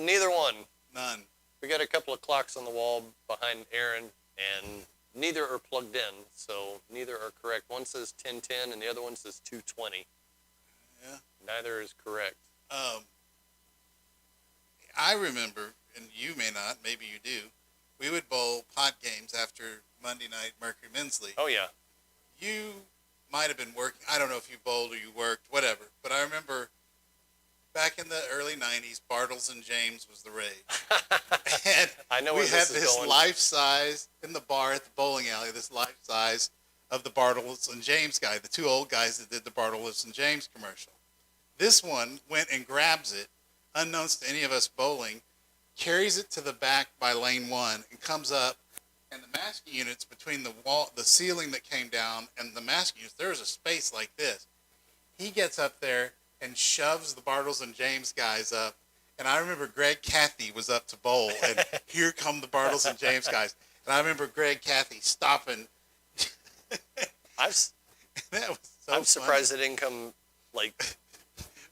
Neither one. none. We got a couple of clocks on the wall behind Aaron, and neither are plugged in, so neither are correct. One says 10:10, and the other one says 2:20. Yeah. Neither is correct. I remember and you may not, maybe you do, we would bowl pot games after Monday night Mercury Men's League. Oh, yeah. You might have been working. I don't know if you bowled or you worked, whatever. But I remember back in the early 90s, Bartles and James was the rage. And I know we where had this is this going. life size in the bar at the bowling alley, this life size of the Bartles and James guy, the two old guys that did the Bartles and James commercial. This one went and grabs it, unbeknownst to any of us bowling, carries it to the back by lane 1 and comes up, and the masking units between the wall, the ceiling that came down and the masking units, there was a space like this. He gets up there and shoves the Bartles and James guys up. And I remember Greg Cathy was up to bowl, and here come the Bartles and James guys. And I remember Greg Cathy stopping. I'm That was so I'm surprised funny. it didn't come, like,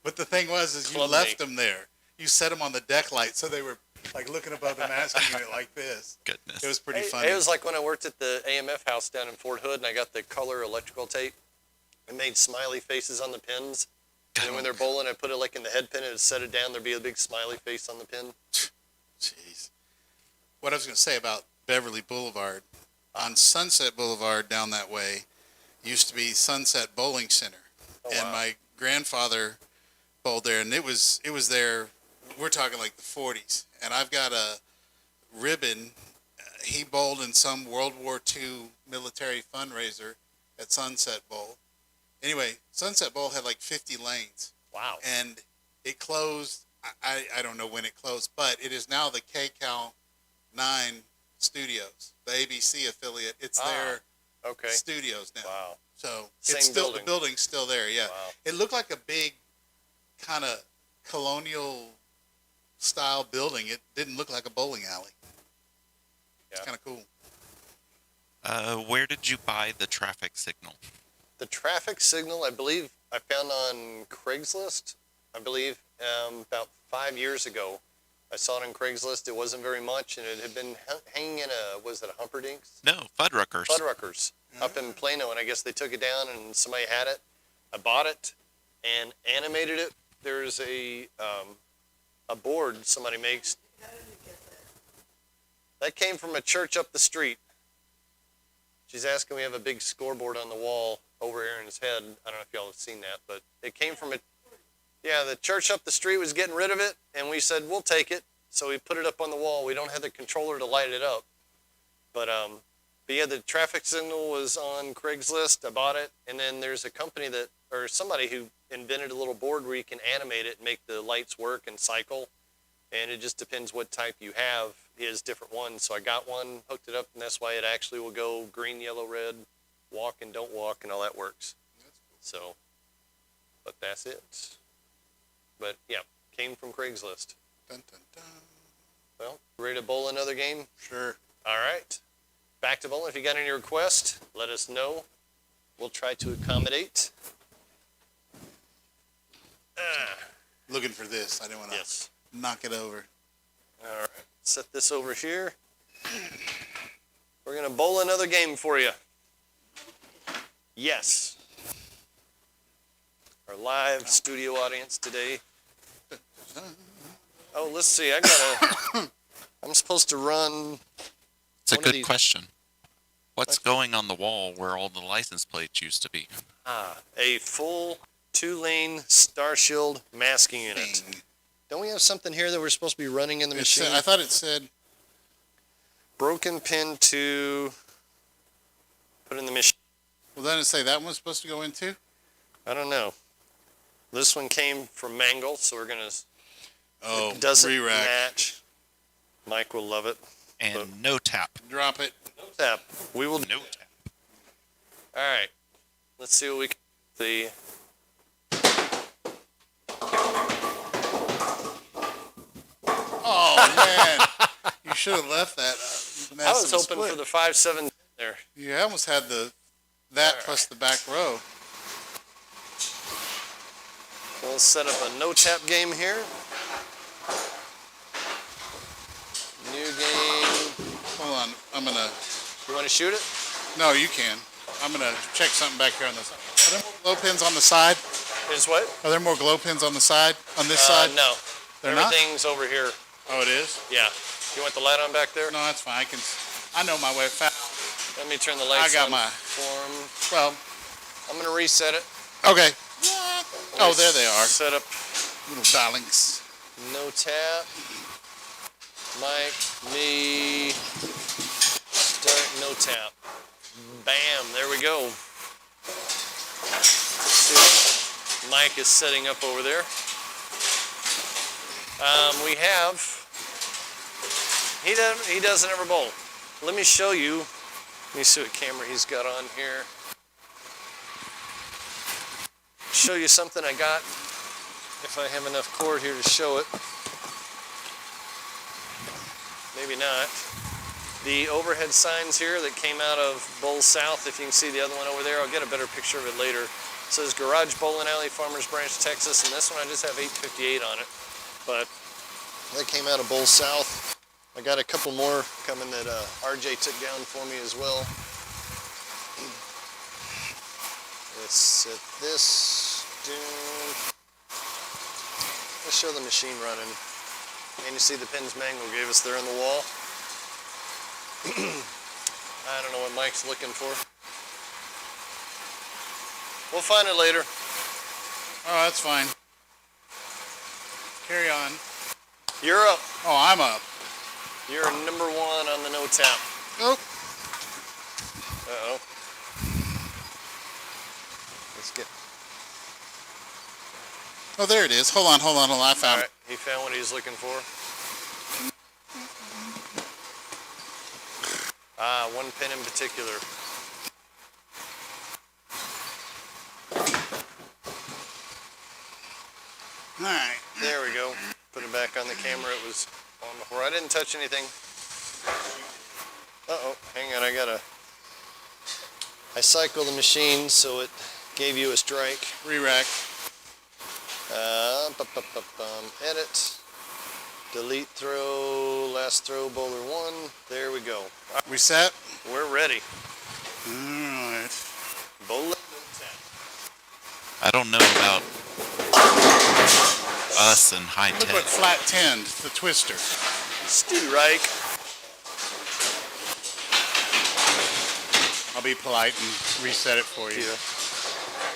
But the thing was, is you Club left mate. them there. You set them on the deck light, so they were like looking above the masking unit like this. Goodness. It was pretty funny. it was like when I worked at the AMF house down in Fort Hood, and I got the color electrical tape. I made smiley faces on the pins. And then when they're bowling, I put it like in the head pin, and it'd set it down, there'd be a big smiley face on the pin. Jeez. What I was going to say about Beverly Boulevard, on Sunset Boulevard down that way, used to be Sunset Bowling Center. Oh, And wow. my grandfather bowled there, and it was there, we're talking like the 40s. And I've got a ribbon. He bowled in some World War II military fundraiser at Sunset Bowl. Anyway, Sunset Bowl had like 50 lanes. Wow. And it closed, I don't know when it closed, but it is now the KCAL 9 studios, the ABC affiliate. It's their Okay. studios now. Wow. So Same it's still, building. the building's still there, yeah. Wow. It looked like a big kind of colonial style building. It didn't look like a bowling alley. It's Yeah. kind of cool. Where did you buy the traffic signal? The traffic signal, I believe, I found on Craigslist. I believe about 5 years ago. I saw it on Craigslist. It wasn't very much, and it had been hanging in was it a Humperdinck's? No, Fuddruckers. Fuddruckers up in Plano, and I guess they took it down, and somebody had it. I bought it and animated it. There's a board somebody makes. That came from a church up the street. She's asking, we have a big scoreboard on the wall over Aaron's head. I don't know if y'all have seen that, but it came from the church up the street was getting rid of it, and we said, we'll take it. So we put it up on the wall. We don't have the controller to light it up. But yeah, the traffic signal was on Craigslist. I bought it, and then there's a company or somebody who invented a little board where you can animate it and make the lights work and cycle. And it just depends what type you have. He has different ones. So I got one, hooked it up, and that's why it actually will go green, yellow, red, walk and don't walk, and all that works. So, but that's it. But yeah, came from Craigslist. Dun, dun, dun. Well, ready to bowl another game? Sure. All right. Back to bowling. If you got any requests, let us know. We'll try to accommodate. Looking for this. I didn't want to Yes. knock it over. All right. Set this over here. We're going to bowl another game for you. Yes. Our live studio audience today. Oh, let's see. I'm supposed to run. It's a One of good these- question. What's going on the wall where all the license plates used to be? A full 2-lane Star Shield masking unit. Dang. Don't we have something here that we're supposed to be running in the machine? I thought it said, Broken pin to put in the machine. well, doesn't it say that one's supposed to go in too? I don't know. This one came from Mangle, so we're going to... Oh, It doesn't re-rack. match. Mike will love it. And no tap. Drop it. Tap. We will... No tap. All right. Let's see what we can... The... Oh, man. You should have left that. I was hoping for the 5-7 there. You almost had that All plus the back row. We'll set up a no-tap game here. New game. Hold on. I'm going to... You want to shoot it? No, you can. I'm going to check something back here on this. Are there more glow pins on the side? Is what? Are there more glow pins on the side? On this side? No. They're not? Everything's over here. Oh, it is? Yeah. You want the light on back there? No, that's fine. I know my way. Let me turn the lights got on my- for 'em. Well, I'm going to reset it. okay. Oh, there they are. Set up Little darlings. no tap. Mike, me, start no tap. Bam, there we go. Let's see what Mike is setting up over there. We have, he doesn't ever bowl. Let me show you. Let me see what camera he's got on here. Show you something I got, if I have enough cord here to show it. Maybe not. The overhead signs here that came out of Bowl South, if you can see the other one over there, I'll get a better picture of it later. It says Garage Bowling Alley, Farmers Branch, Texas, and this one I just have 858 on it. But that came out of Bowl South. I got a couple more coming that RJ took down for me as well. Let's set this down. Let's show the machine running. And you see the pins Mango gave us there on the wall. I don't know what Mike's looking for. We'll find it later. Oh, that's fine. Carry on. You're up. Oh, I'm up. You're number one on the no tap. Nope. Uh-oh. Let's get... Oh, there it is. Hold on. I found All right, he found what he's looking for. Ah, one pin in particular. it. All right. There we go. Put it back on the camera. It was on before. I didn't touch anything. Uh-oh, hang on. I cycle the machine so it gave you a strike. Re-rack. Edit. Delete throw. Last throw, bowler one. There we go. We set? We're ready. All right. Bowler. I don't know about us and high Look tech. what flat 10, the twister. Stu Reich. I'll be polite and reset it for you.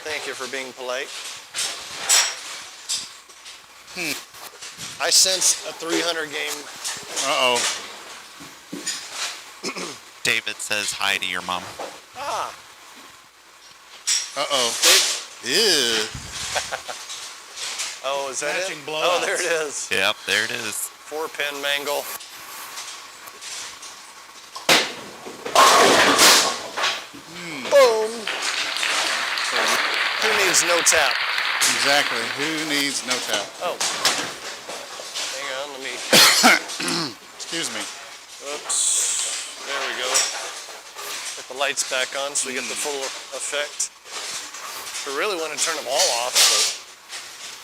Thank you for being polite. I sense a 300 game. Uh-oh. David says hi to your mom. Ah. Uh-oh. They, Ew. oh, is that Matching it? blowouts. Oh, there it is. Yep, there it is. 4-pin mangle. Boom. Who needs no tap? Exactly. Who needs no tap? Oh. Hang on, let me. Excuse me. Oops. There we go. Get the lights back on so we get the full effect. I really want to turn them all off,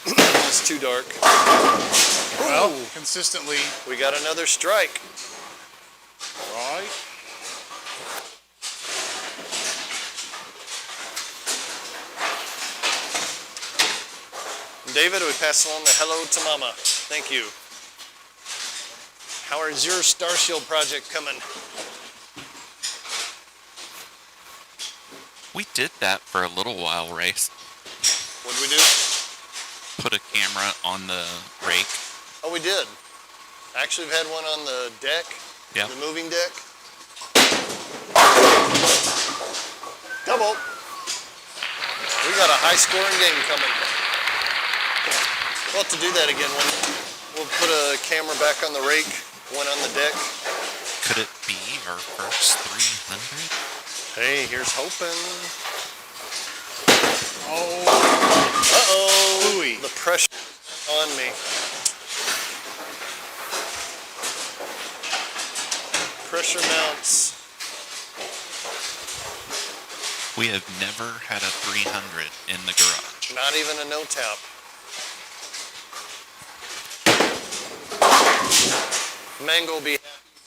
but it's too dark. Well, consistently. We got another strike. Right. David, we pass along the hello to Mama. Thank you. How is your Star Shield project coming? We did that for a little while, Race. What did we do? Put a camera on the rake. Oh, we did. Actually, we've had one on the deck, Yeah. the moving deck. Double. We got a high-scoring game coming. We'll have to do that again. We'll put a camera back on the rake, one on the deck. Could it be our first 300? Hey, here's hoping. Oh. Uh-oh. Ooey. The pressure on me. Pressure mounts. We have never had a 300 in the garage. Not even a no tap. Mango will be happy.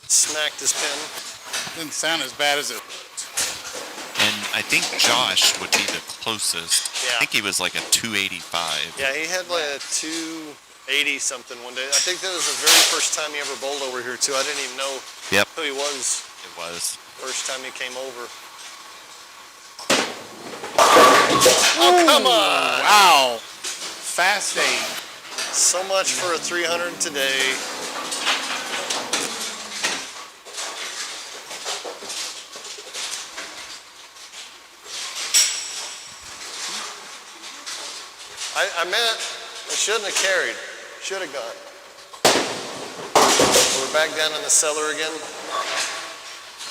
Smacked his pin. Didn't sound as bad as it. And I think Josh would be the closest. Yeah. I think he was like a 285. Yeah, he had like a 2 80 something one day. I think that was the very first time he ever bowled over here too. I didn't even know Yep, who he was it was. first time he came over. Oh, come on! Wow. Fast 8. So much for a 300 today. I meant I shouldn't have carried. Should have gone. We're back down in the cellar again.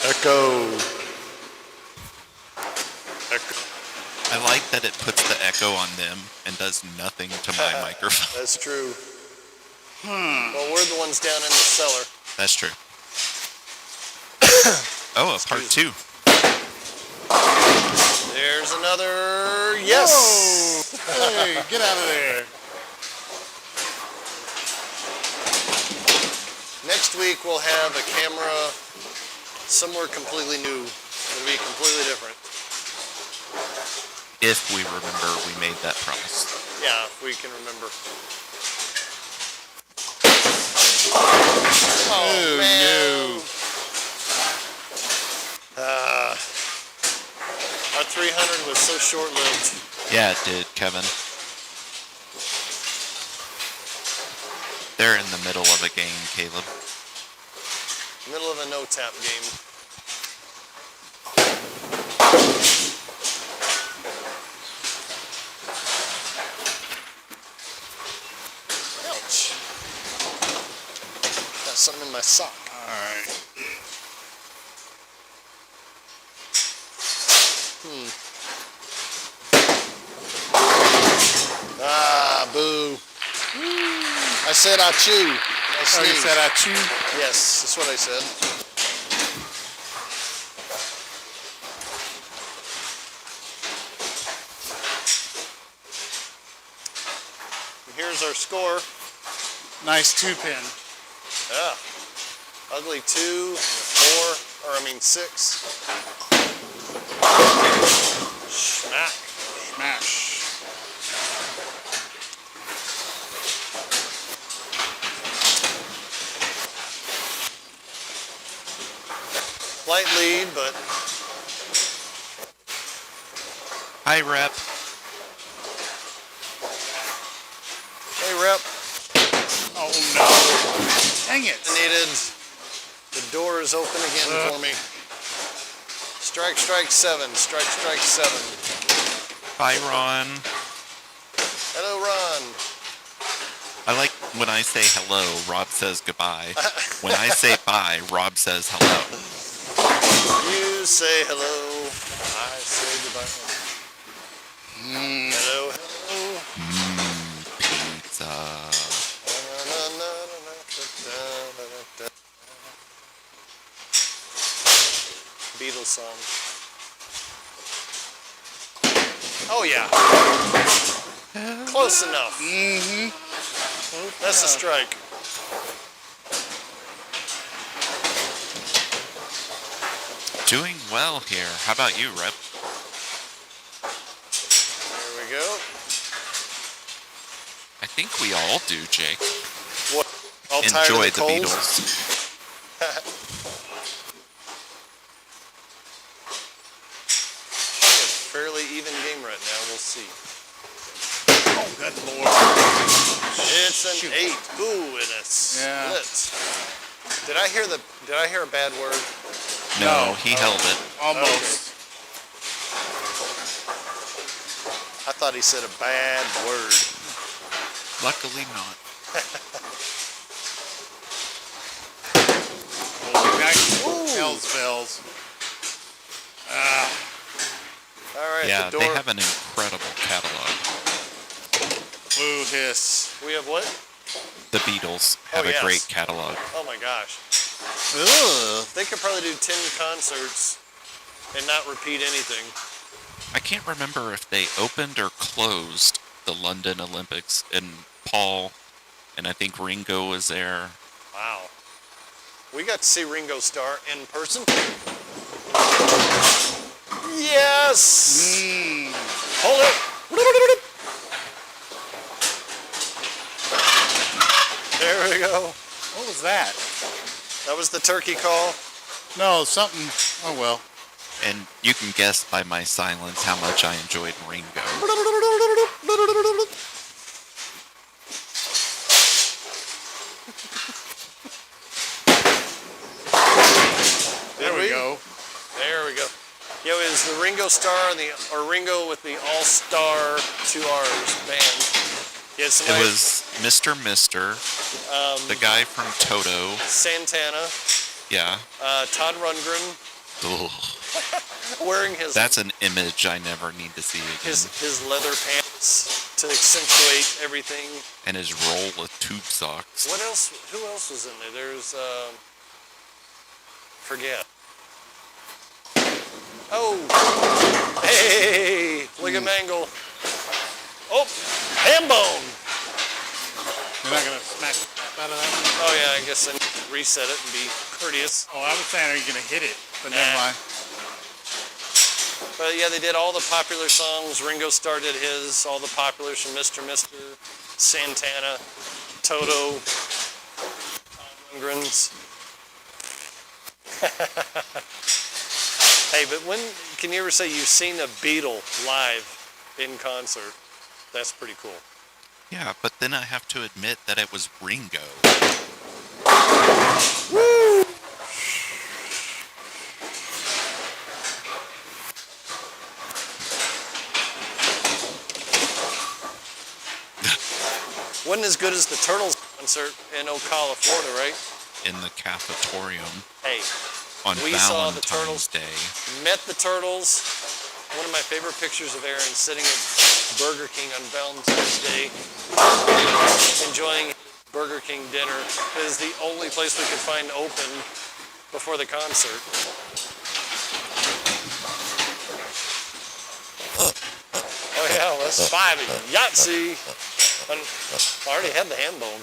Echo. Echo. I like that it puts the echo on them and does nothing to my microphone. That's true. Well, we're the ones down in the cellar. That's true. Oh, a part 2. There's another. Yes. Whoa. Hey, get out of there. Next week we'll have a camera somewhere completely new. It'll be completely different. If we remember we made that promise. Yeah, if we can remember. Oh, man. Our 300 was so short-lived. Yeah, it did, Kevin. They're in the middle of a game, Caleb. Middle of a no-tap game. Ouch. Got something in my sock. All right. Ah, boo. I said I chew. I Oh, you sneezed. said I chew? Yes, that's what I said. And here's our score. Nice 2-pin. Yeah. Ugly 2, 4, or I mean 6. Smack. Smash. Light lead, but Hi, Rep. hey, Rep, Oh, no. Dang it. I needed. The door is open again for me. Strike, strike 7. Strike, strike 7. Bye, Ron. Hello, Ron. I like when I say hello, Rob says goodbye. When I say bye, Rob says hello. You say hello. I say goodbye. Hello, hello. Pizza. Beatles song. Oh yeah. Close enough. Mm-hmm. That's a strike. Doing well here. How about you, Rep? There we go. I think we all do, Jake. What? All tired Enjoy of the coals? Beatles. A fairly even game right now. We'll see. Oh, good Lord. It's an Shoot. 8. Ooh, and a Yeah. split. Did I hear a bad word? No, he held it. Almost. I thought he said a bad word. Luckily not. Oh, nice. Ooh. Hells bells. All right, Yeah, the door. they have an incredible catalog. Blue hiss. We have what? The Beatles have yes. a great catalog. Oh my gosh. Ugh. They could probably do 10 concerts and not repeat anything. I can't remember if they opened or closed the London Olympics, and Paul and I think Ringo was there. Wow. We got to see Ringo Starr in person. Yes! Hold it. was that? That was the turkey call. No, something. Oh well. And you can guess by my silence how much I enjoyed Ringo. There we go. There we go. Yo, is the Ringo Starr or Ringo with the All-Star 2 R's band? Yes, It was Mr. Mister, the guy from Toto. Santana, Yeah. Todd Rundgren, Ugh. wearing his That's an image I never need to see again. his leather pants to accentuate everything. And his roll with tube socks. What else? Who else was in there? There's forget. Oh, hey, look at Mangle. Oh, ham bone. You're not gonna smack the crap out of that one? Oh yeah, I guess I need to reset it and be courteous. Oh, I was saying, are you gonna hit it? But never Nah. mind. But yeah, they did all the popular songs. Ringo Starr did his, all the populars from Mr. Mister, Santana, Toto, Tom Lundgren's. Hey, but when can you ever say you've seen a Beatle live in concert? That's pretty cool. Yeah, but then I have to admit that it was Ringo. Woo! Wasn't as good as the Turtles concert in Ocala, Florida, right? In the cafetorium Hey, on we saw the Valentine's Turtles. Day. Met the Turtles. One of my favorite pictures of Aaron sitting at Burger King on Valentine's Day, enjoying Burger King dinner. It is the only place we could find open before the concert. Oh yeah, let's 5 Yahtzee. I already had the ham bone.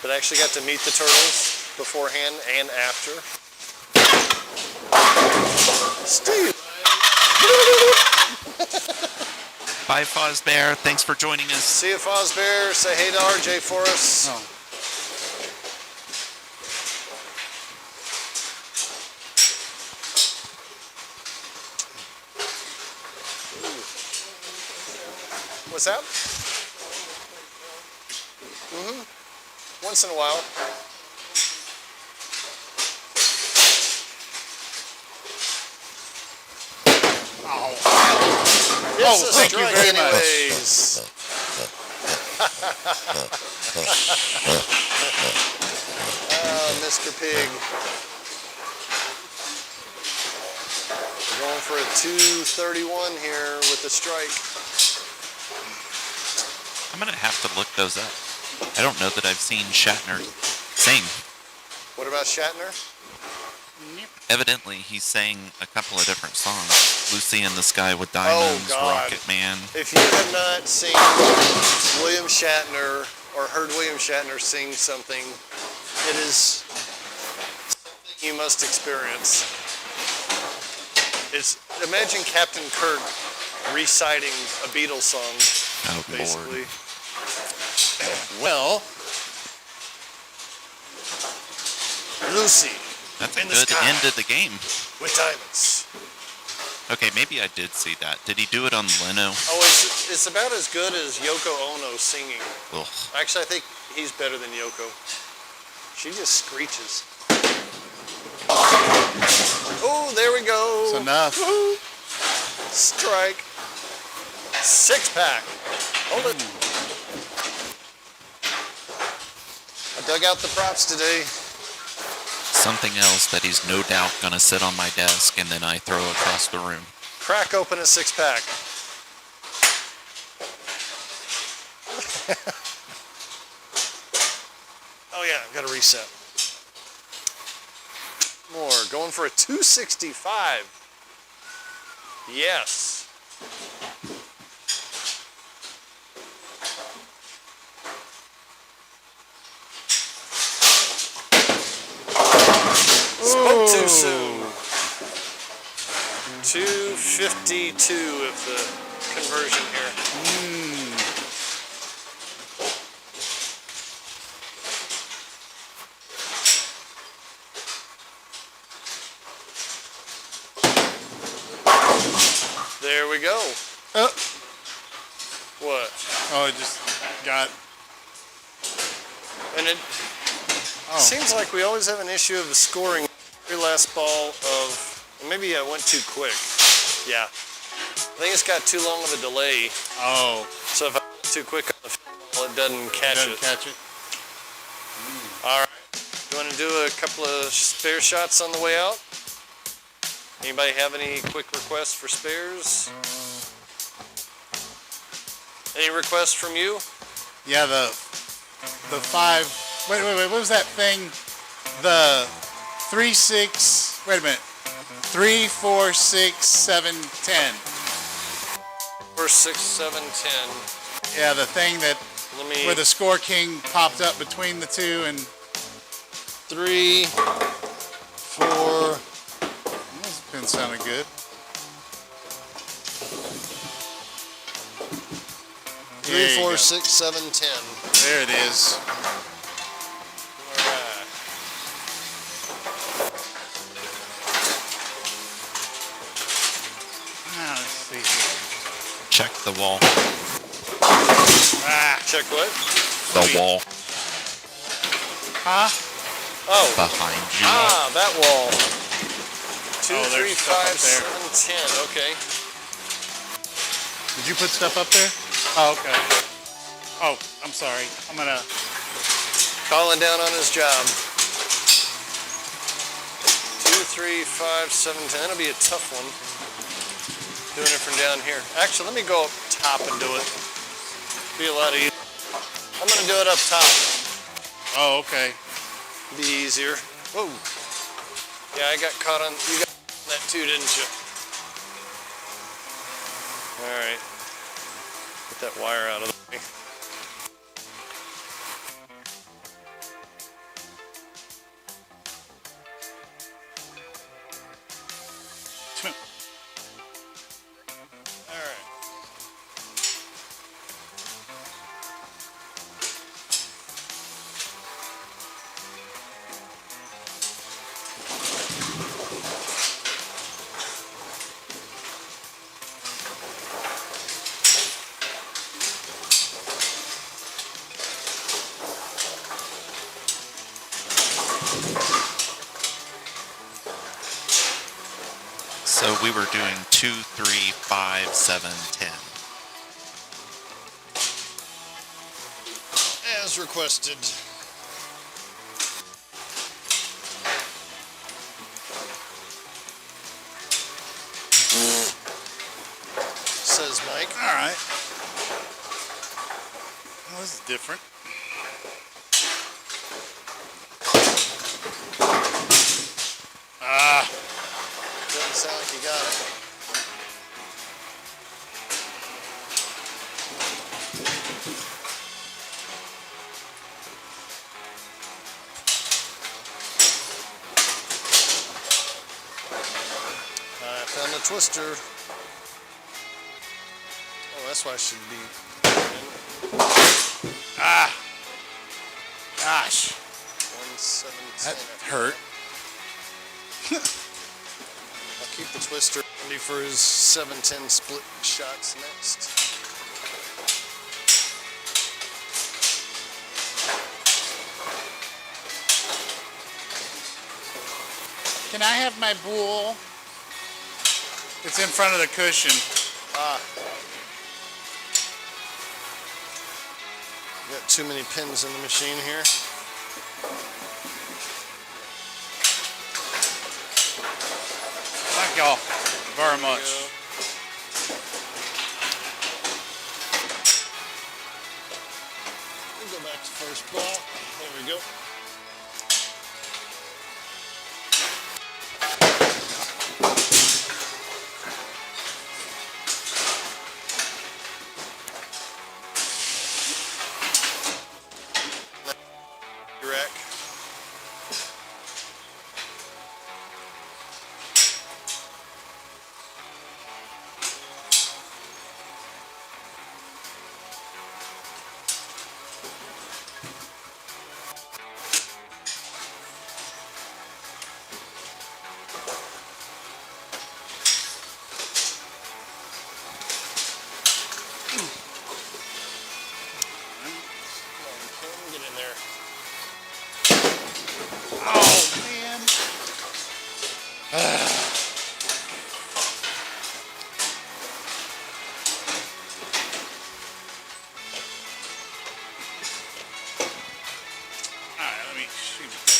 But I actually got to meet the Turtles beforehand and after. Steve! Bye, Fozbear. Thanks for joining us. See you, Fozbear. Say hey to RJ for us. Oh. What's that? Once in a while. It's a thank you strike very much. anyways. Mr. Pig. We're going for a 231 here with the strike. I'm going to have to look those up. I don't know that I've seen Shatner sing. What about Shatner? Evidently, he sang a couple of different songs. Lucy in the Sky with Diamonds, God. Rocket Man. If you have not seen William Shatner or heard William Shatner sing something, it is something you must experience. It's imagine Captain Kirk reciting a Beatles song, Oh, basically. Lord. Well, Lucy That's a in the good sky. end of the game. with diamonds. Okay, maybe I did see that. Did he do it on Leno? Oh, it's about as good as Yoko Ono singing. Ugh. Actually, I think he's better than Yoko. She just screeches. Oh, there we go. it's enough. Woo-hoo. Strike. 6-pack. Hold it. I dug out the props today. Something else that he's no doubt going to sit on my desk and then I throw across the room. Crack open a 6-pack. Oh yeah, I've got to reset. More. Going for a 265. Yes. Spoke too soon. 252 if the conversion here. There we go. Oh, What? oh, it just got. And it Oh, seems like we always have an issue of scoring every last ball of. Maybe I went too quick. Yeah. I think it's got too long of a delay. oh, So if I went too quick on the ball, it doesn't catch doesn't it. catch it. All right. You want to do a couple of spare shots on the way out? Anybody have any quick requests for spares? Any requests from you? Yeah, the 5. Wait. What was that thing? The 3, 6. Wait a minute. 3, 4, 6, 7, 10. 4, 6, 7, 10. Yeah, the thing that Let me. where the score king popped up between the two and 3, 4. this pin sounded good. 3, There you 4, go. 6, 7, 10. There it is. All right. Now let's see here. Check the wall. Check what? The Sweet. wall Huh? Oh. behind you. Ah, that wall. 2, Oh, 3, there's stuff 5, up there. 7, 10. Okay. Did you put stuff up there? Oh, okay. Oh, I'm sorry. I'm gonna. Calling down on his job. 2, 3, 5, 7, 10. That'll be a tough one. Doing it from down here. Actually, let me go up top and do it. Be a lot easier. I'm gonna do it up top. Oh, okay. Be easier. Whoa. Yeah, I got caught on. You got that too, didn't you? All right. Get that wire out of the way. All right. So we were doing 2, 3, 5, 7, 10. As requested. Says Mike. All right. Well, this is different. Ah, Doesn't sound like you got it. I found the twister. Oh, that's why I should be. gosh, 1, 7, 10. that hurt. I'll keep the twister ready for his 7-10 split shots next. Can I have my bowl? It's in front of the cushion. Ah. Got too many pins in the machine here. Thank y'all very There we much. go. We'll go back to first ball. There we go. Rack. shoot it.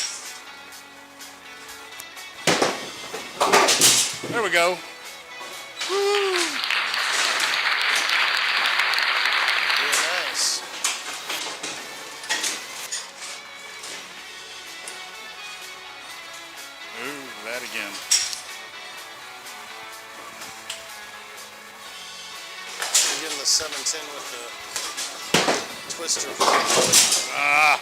There we go. Woo! Very nice. Ooh, that again. I'm getting the 710 with the twister. Ah.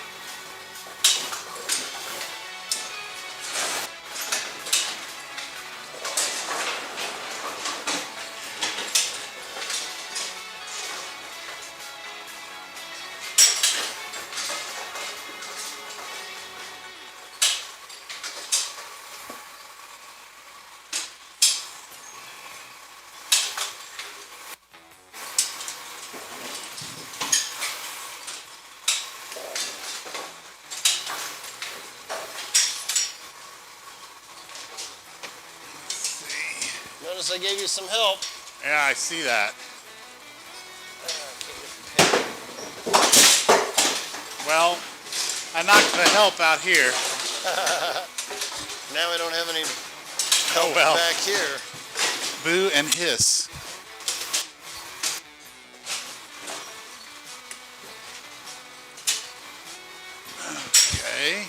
Notice I gave you some help. Yeah, I see that. Well, I knocked the help out here. Now I don't have any Oh help well. back here. Boo and hiss. Okay.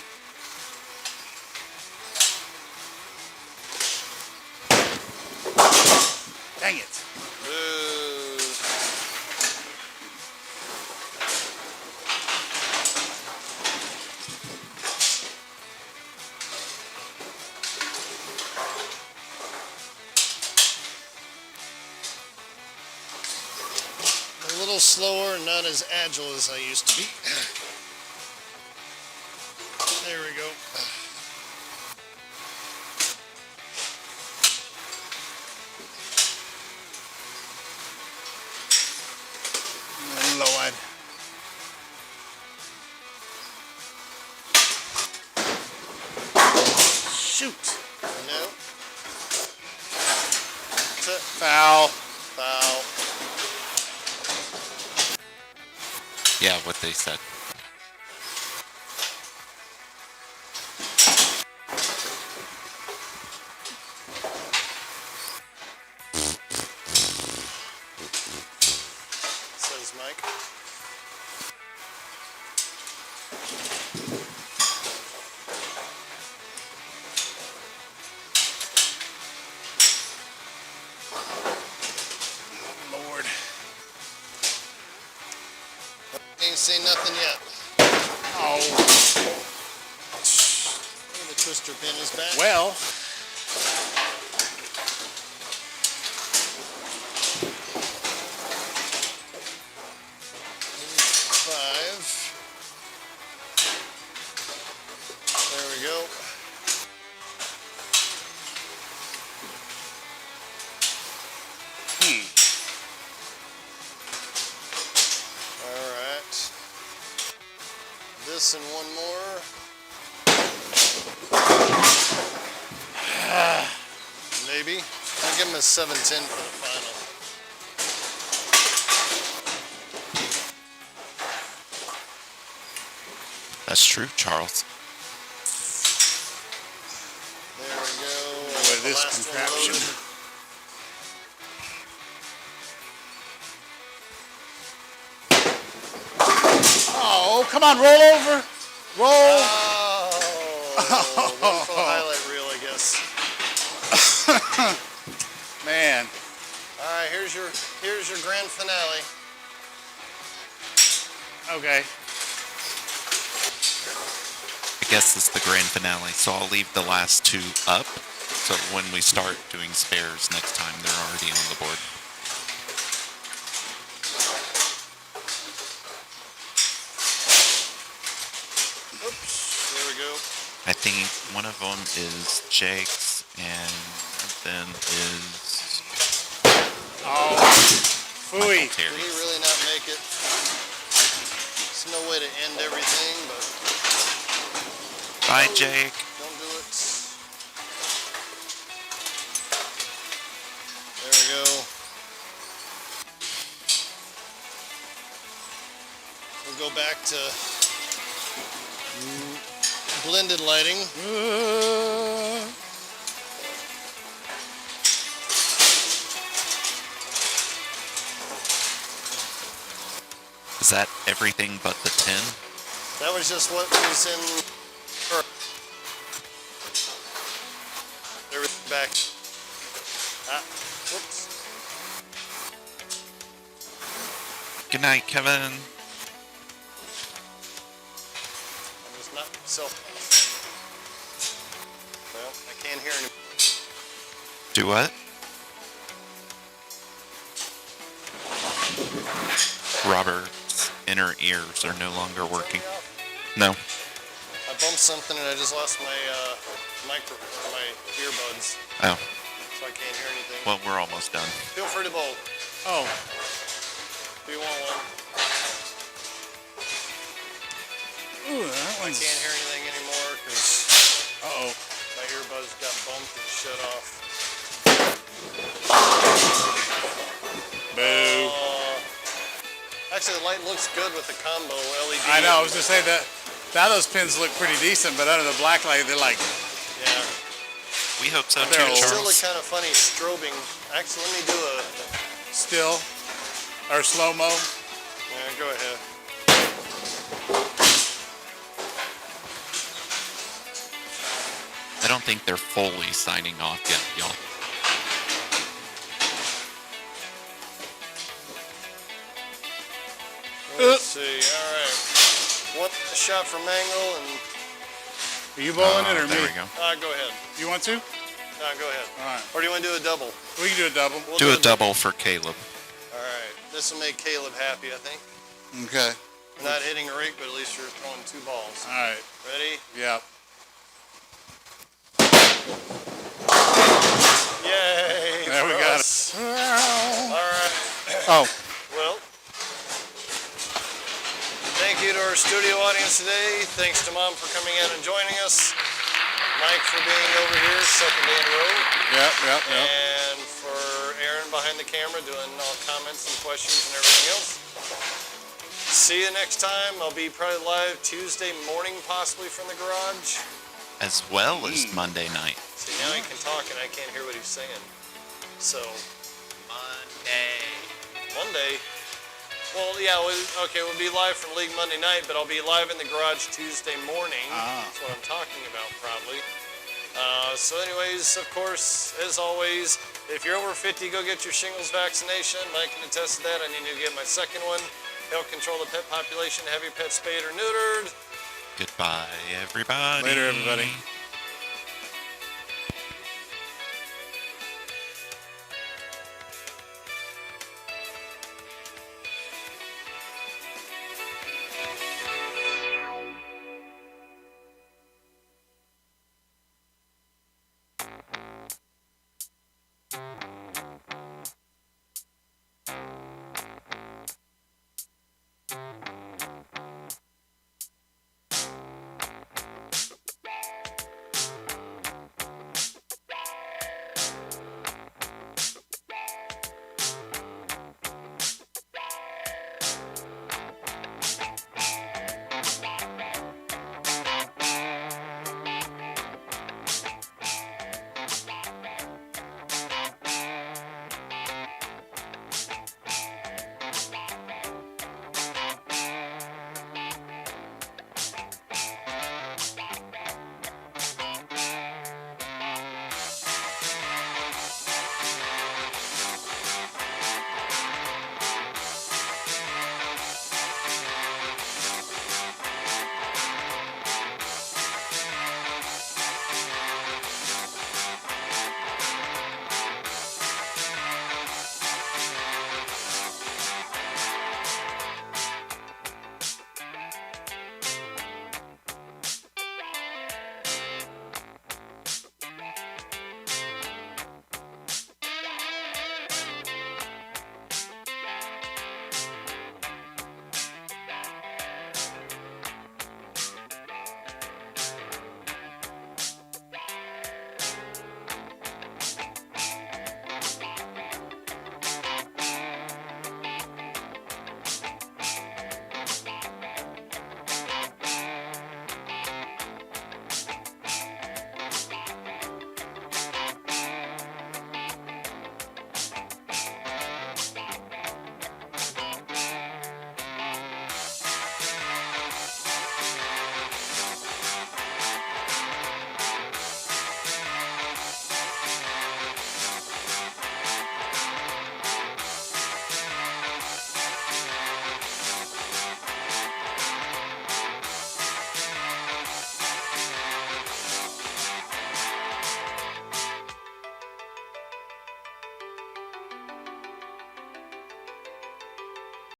Dang it. Boo. A little slower and not as agile as I used to be. There we go. Lord. Shoot. No. Foul. Foul. Yeah, what they said. Says Mike. Lord. Ain't seen nothing yet. Oh. Look, the twister pin is back. Well. There we go. All right. This and one more. Maybe. I'll give him a 710 for the final. That's true, Charles. There we go. With The this last one contraption. loaded. Oh, come on, roll over. Roll. Oh, one for the highlight reel, I guess. Man. All right, here's your grand finale. Okay. I guess it's the grand finale, so I'll leave the last two up. So when we start doing spares next time, they're already on the board. Oops, there we go. I think one of them is Jake's, and then is Oh. Phooey. Did he really not make it? There's no way to end everything, but Bye, Jake. don't do it. There we go. We'll go back to blended lighting. Is that everything but the tin? That was just what was in. Everything back. Whoops. Good night, Kevin. I'm just not myself. Well, I can't hear anymore. Do what? Robert's inner ears are no longer working. No. I bumped something and I just lost my my earbuds, Oh, so I can't hear anything. well, we're almost done. Feel free to bolt Oh, if you want one. ooh, that I one's. can't hear anything anymore because Uh-oh. my earbuds got bumped and shut off. Boo. Actually, the light looks good with the combo LED. I know. I was gonna say that. Now those pins look pretty decent, but under the black light, they're like. Yeah. We hope so They're too, It still Charles. look kind of funny strobing. Actually, let me do a. Still, or slow mo. Yeah, go ahead. I don't think they're fully signing off yet, y'all. Let's see. All right. One shot for Mangle and. Are you bowling it or There me? we go. Go ahead. You want to? No, go ahead. All right. Or do you want to do a double? We can do a double. We'll Do a double for Caleb. All right. This will make Caleb happy, I think. Okay. We're not hitting a rake, but at least you're throwing two balls. All right. Ready? Yep. Yay! There we for got us. it. All right. Oh. Well, thank you to our studio audience today. Thanks to Mom for coming in and joining us. Mike for being over here, second day in a row. Yep. And for Aaron behind the camera doing all comments and questions and everything else. See you next time. I'll be probably live Tuesday morning, possibly from the garage. As well as Monday night. See, now he can talk and I can't hear what he's saying. So, Monday. Well, yeah, we'll be live from League Monday night, but I'll be live in the garage Tuesday morning. That's what I'm talking about, probably. So anyways, of course, as always, if you're over 50, go get your shingles vaccination. Mike can attest to that. I need to get my second one. Help control the pet population. Have your pet spayed or neutered. Goodbye, everybody. Later, everybody.